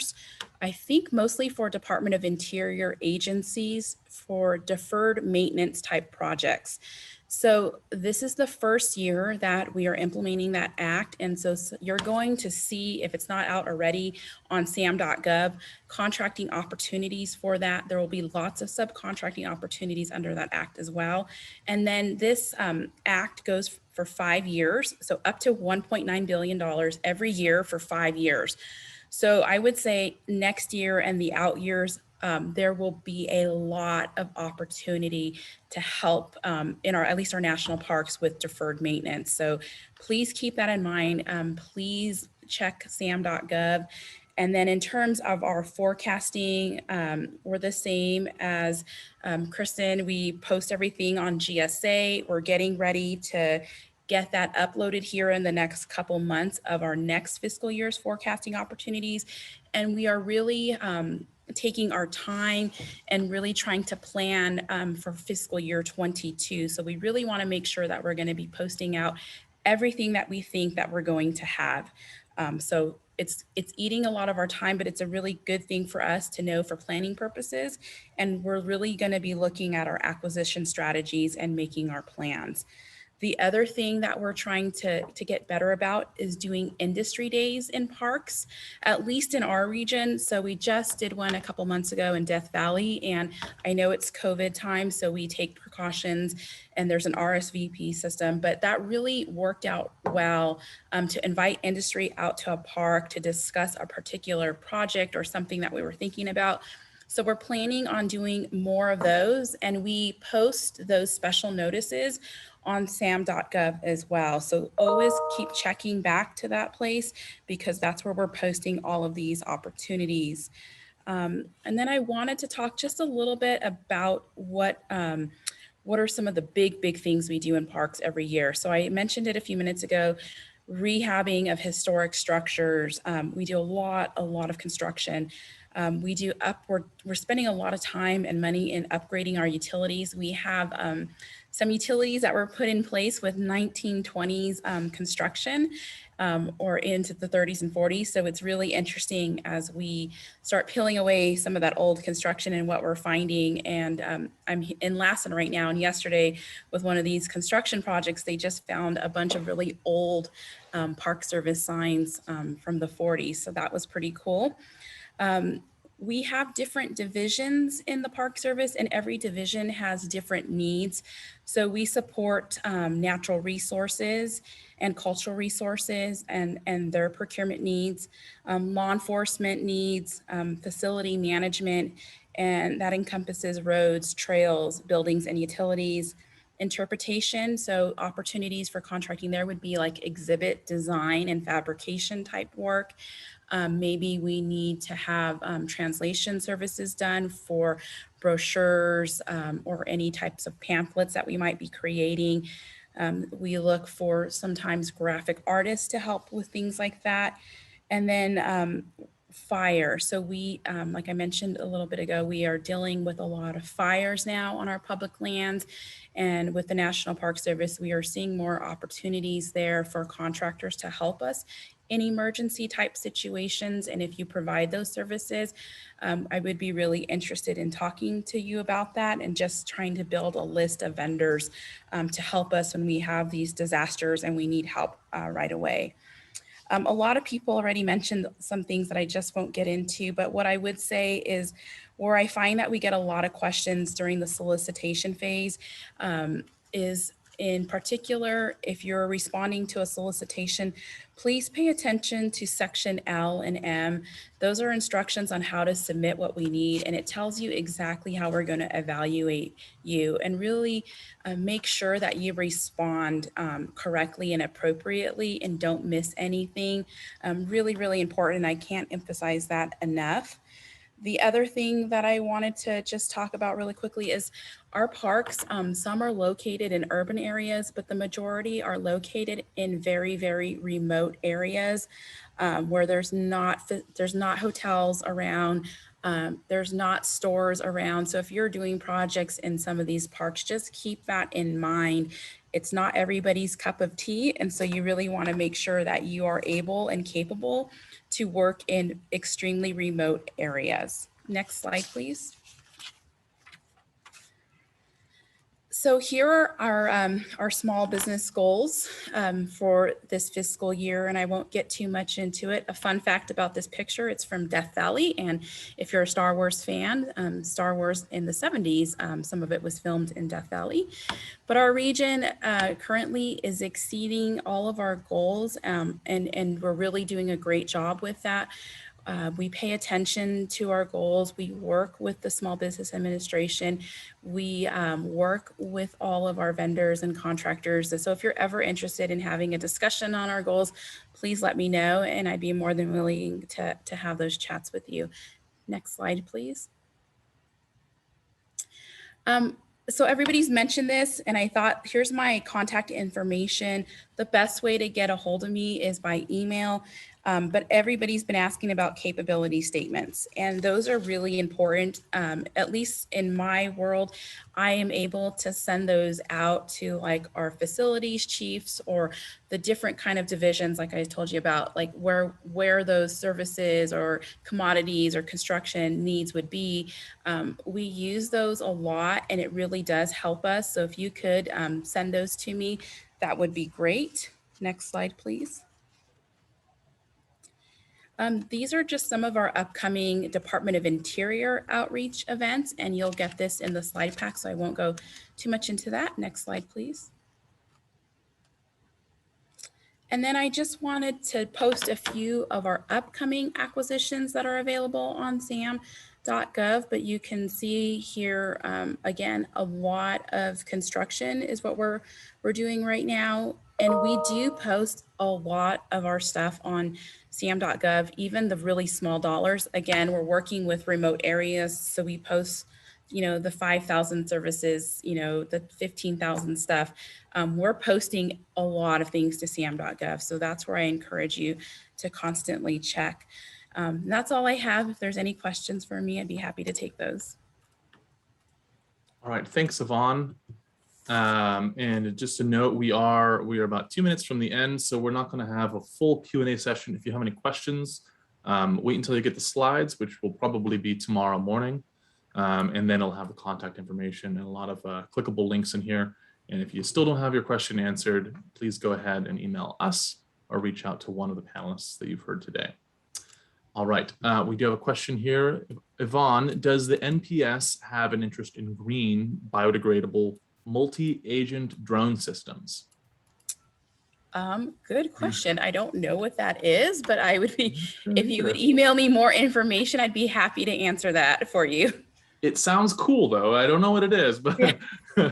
I think mostly for Department of Interior agencies for deferred maintenance type projects. So this is the first year that we are implementing that act. And so you're going to see, if it's not out already, on sam.gov, contracting opportunities for that. There will be lots of subcontracting opportunities under that act as well. And then this act goes for 5 years, so up to $1.9 billion every year for 5 years. So I would say next year and the out years, there will be a lot of opportunity to help in at least our national parks with deferred maintenance. So please keep that in mind. Please check sam.gov. And then in terms of our forecasting, we're the same as Kristen. We post everything on GSA. We're getting ready to get that uploaded here in the next couple months of our next fiscal year's forecasting opportunities. And we are really taking our time and really trying to plan for fiscal year 22. So we really want to make sure that we're going to be posting out everything that we think that we're going to have. So it's eating a lot of our time, but it's a really good thing for us to know for planning purposes. And we're really going to be looking at our acquisition strategies and making our plans. The other thing that we're trying to get better about is doing industry days in parks, at least in our region. So we just did one a couple months ago in Death Valley, and I know it's COVID time, so we take precautions and there's an RSVP system, but that really worked out well to invite industry out to a park to discuss a particular project or something that we were thinking about. So we're planning on doing more of those, and we post those special notices on sam.gov as well. So always keep checking back to that place because that's where we're posting all of these opportunities. And then I wanted to talk just a little bit about what are some of the big things we do in parks every year. So I mentioned it a few minutes ago, rehabbing of historic structures. We do a lot of construction. We're spending a lot of time and money in upgrading our utilities. We have some utilities that were put in place with 1920s construction or into the 30s and 40s. So it's really interesting as we start peeling away some of that old construction and what we're finding. And I'm in Lassen right now, and yesterday with one of these construction projects, they just found a bunch of really old Park Service signs from the 40s. So that was pretty cool. We have different divisions in the Park Service, and every division has different needs. So we support natural resources and cultural resources and their procurement needs, law enforcement needs, facility management, and that encompasses roads, trails, buildings, and utilities. Interpretation, so opportunities for contracting there would be like exhibit design and fabrication type work. Maybe we need to have translation services done for brochures or any types of pamphlets that we might be creating. We look for sometimes graphic artists to help with things like that. And then fire. So we, like I mentioned a little bit ago, we are dealing with a lot of fires now on our public lands. And with the National Park Service, we are seeing more opportunities there for contractors to help us in emergency type situations. And if you provide those services, I would be really interested in talking to you about that and just trying to build a list of vendors to help us when we have these disasters and we need help right away. A lot of people already mentioned some things that I just won't get into, but what I would say is where I find that we get a lot of questions during the solicitation phase is In particular, if you're responding to a solicitation, please pay attention to section L and M. Those are instructions on how to submit what we need, and it tells you exactly how we're going to evaluate you, and really make sure that you respond correctly and appropriately and don't miss anything. Really, really important. I can't emphasize that enough. The other thing that I wanted to just talk about really quickly is our parks. Some are located in urban areas, but the majority are located in very, very remote areas where there's not hotels around, there's not stores around. So if you're doing projects in some of these parks, just keep that in mind. It's not everybody's cup of tea. And so you really want to make sure that you are able and capable to work in extremely remote areas. Next slide, please. So here are our small business goals for this fiscal year, and I won't get too much into it. A fun fact about this picture, it's from Death Valley, and if you're a Star Wars fan, Star Wars in the 70s, some of it was filmed in Death Valley. But our region currently is exceeding all of our goals, and we're really doing a great job with that. We pay attention to our goals. We work with the Small Business Administration. We work with all of our vendors and contractors. So if you're ever interested in having a discussion on our goals, please let me know, and I'd be more than willing to have those chats with you. Next slide, please. So everybody's mentioned this, and I thought, here's my contact information. The best way to get a hold of me is by email. But everybody's been asking about capability statements, and those are really important. At least in my world, I am able to send those out to like our facilities chiefs or the different kind of divisions, like I told you about, like where those services or commodities or construction needs would be. We use those a lot, and it really does help us. So if you could send those to me, that would be great. Next slide, please. These are just some of our upcoming Department of Interior outreach events, and you'll get this in the slide pack, so I won't go too much into that. Next slide, please. And then I just wanted to post a few of our upcoming acquisitions that are available on sam.gov, but you can see here, again, a lot of construction is what we're doing right now. And we do post a lot of our stuff on sam.gov, even the really small dollars. Again, we're working with remote areas, so we post, you know, the 5,000 services, you know, the 15,000 stuff. We're posting a lot of things to sam.gov, so that's where I encourage you to constantly check. That's all I have. If there's any questions for me, I'd be happy to take those. All right, thanks, Yvonne. And just a note, we are about 2 minutes from the end, so we're not going to have a full Q&A session. If you have any questions, wait until you get the slides, which will probably be tomorrow morning. And then it'll have the contact information and a lot of clickable links in here. And if you still don't have your question answered, please go ahead and email us or reach out to one of the panelists that you've heard today. All right, we do have a question here. Yvonne, does the NPS have an interest in green, biodegradable, multi-agent drone systems? Good question. I don't know what that is, but I would be, if you would email me more information, I'd be happy to answer that for you. It sounds cool though. I don't know what it is, but yeah.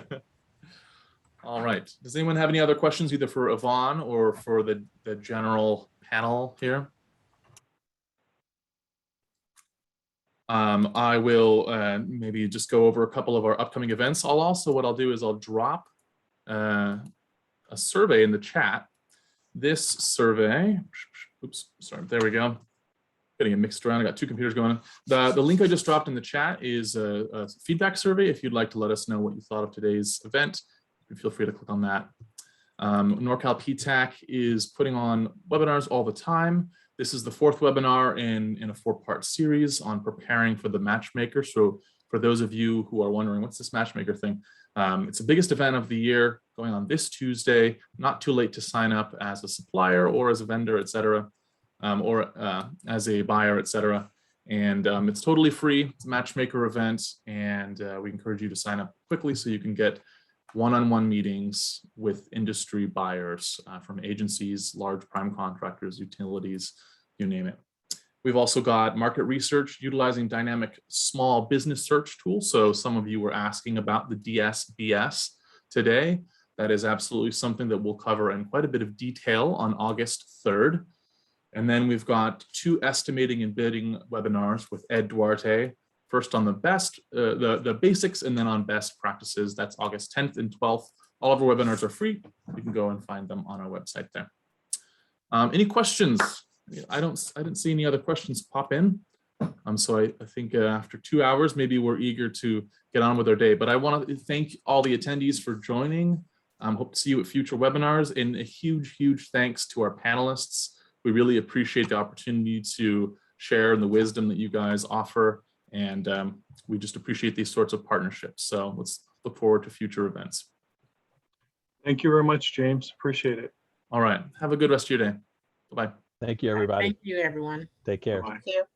All right. Does anyone have any other questions either for Yvonne or for the general panel here? I will maybe just go over a couple of our upcoming events. What I'll do is I'll drop a survey in the chat. This survey, oops, sorry, there we go. Getting it mixed around. I got two computers going on. The link I just dropped in the chat is a feedback survey. If you'd like to let us know what you thought of today's event, feel free to click on that. Norcal PTAC is putting on webinars all the time. This is the fourth webinar in a 4-part series on preparing for the Matchmaker. So for those of you who are wondering, what's this Matchmaker thing? It's the biggest event of the year going on this Tuesday. Not too late to sign up as a supplier or as a vendor, etc., or as a buyer, etc. And it's totally free. It's a Matchmaker event, and we encourage you to sign up quickly so you can get one-on-one meetings with industry buyers from agencies, large prime contractors, utilities, you name it. We've also got market research utilizing dynamic small business search tools. So some of you were asking about the Dsbs today. That is absolutely something that we'll cover in quite a bit of detail on August 3rd. And then we've got 2 estimating and bidding webinars with Ed Duarte, first on the basics, and then on best practices. That's August 10th and 12th. All of our webinars are free. You can go and find them on our website there. Any questions? I didn't see any other questions pop in. So I think after 2 hours, maybe we're eager to get on with our day. But I want to thank all the attendees for joining. Hope to see you at future webinars, and a huge thanks to our panelists. We really appreciate the opportunity to share the wisdom that you guys offer, and we just appreciate these sorts of partnerships. So let's look forward to future events. Thank you very much, James. Appreciate it. All right. Have a good rest of your day. Bye-bye. Thank you, everybody. Thank you, everyone. Take care. Bye-bye. Thank you.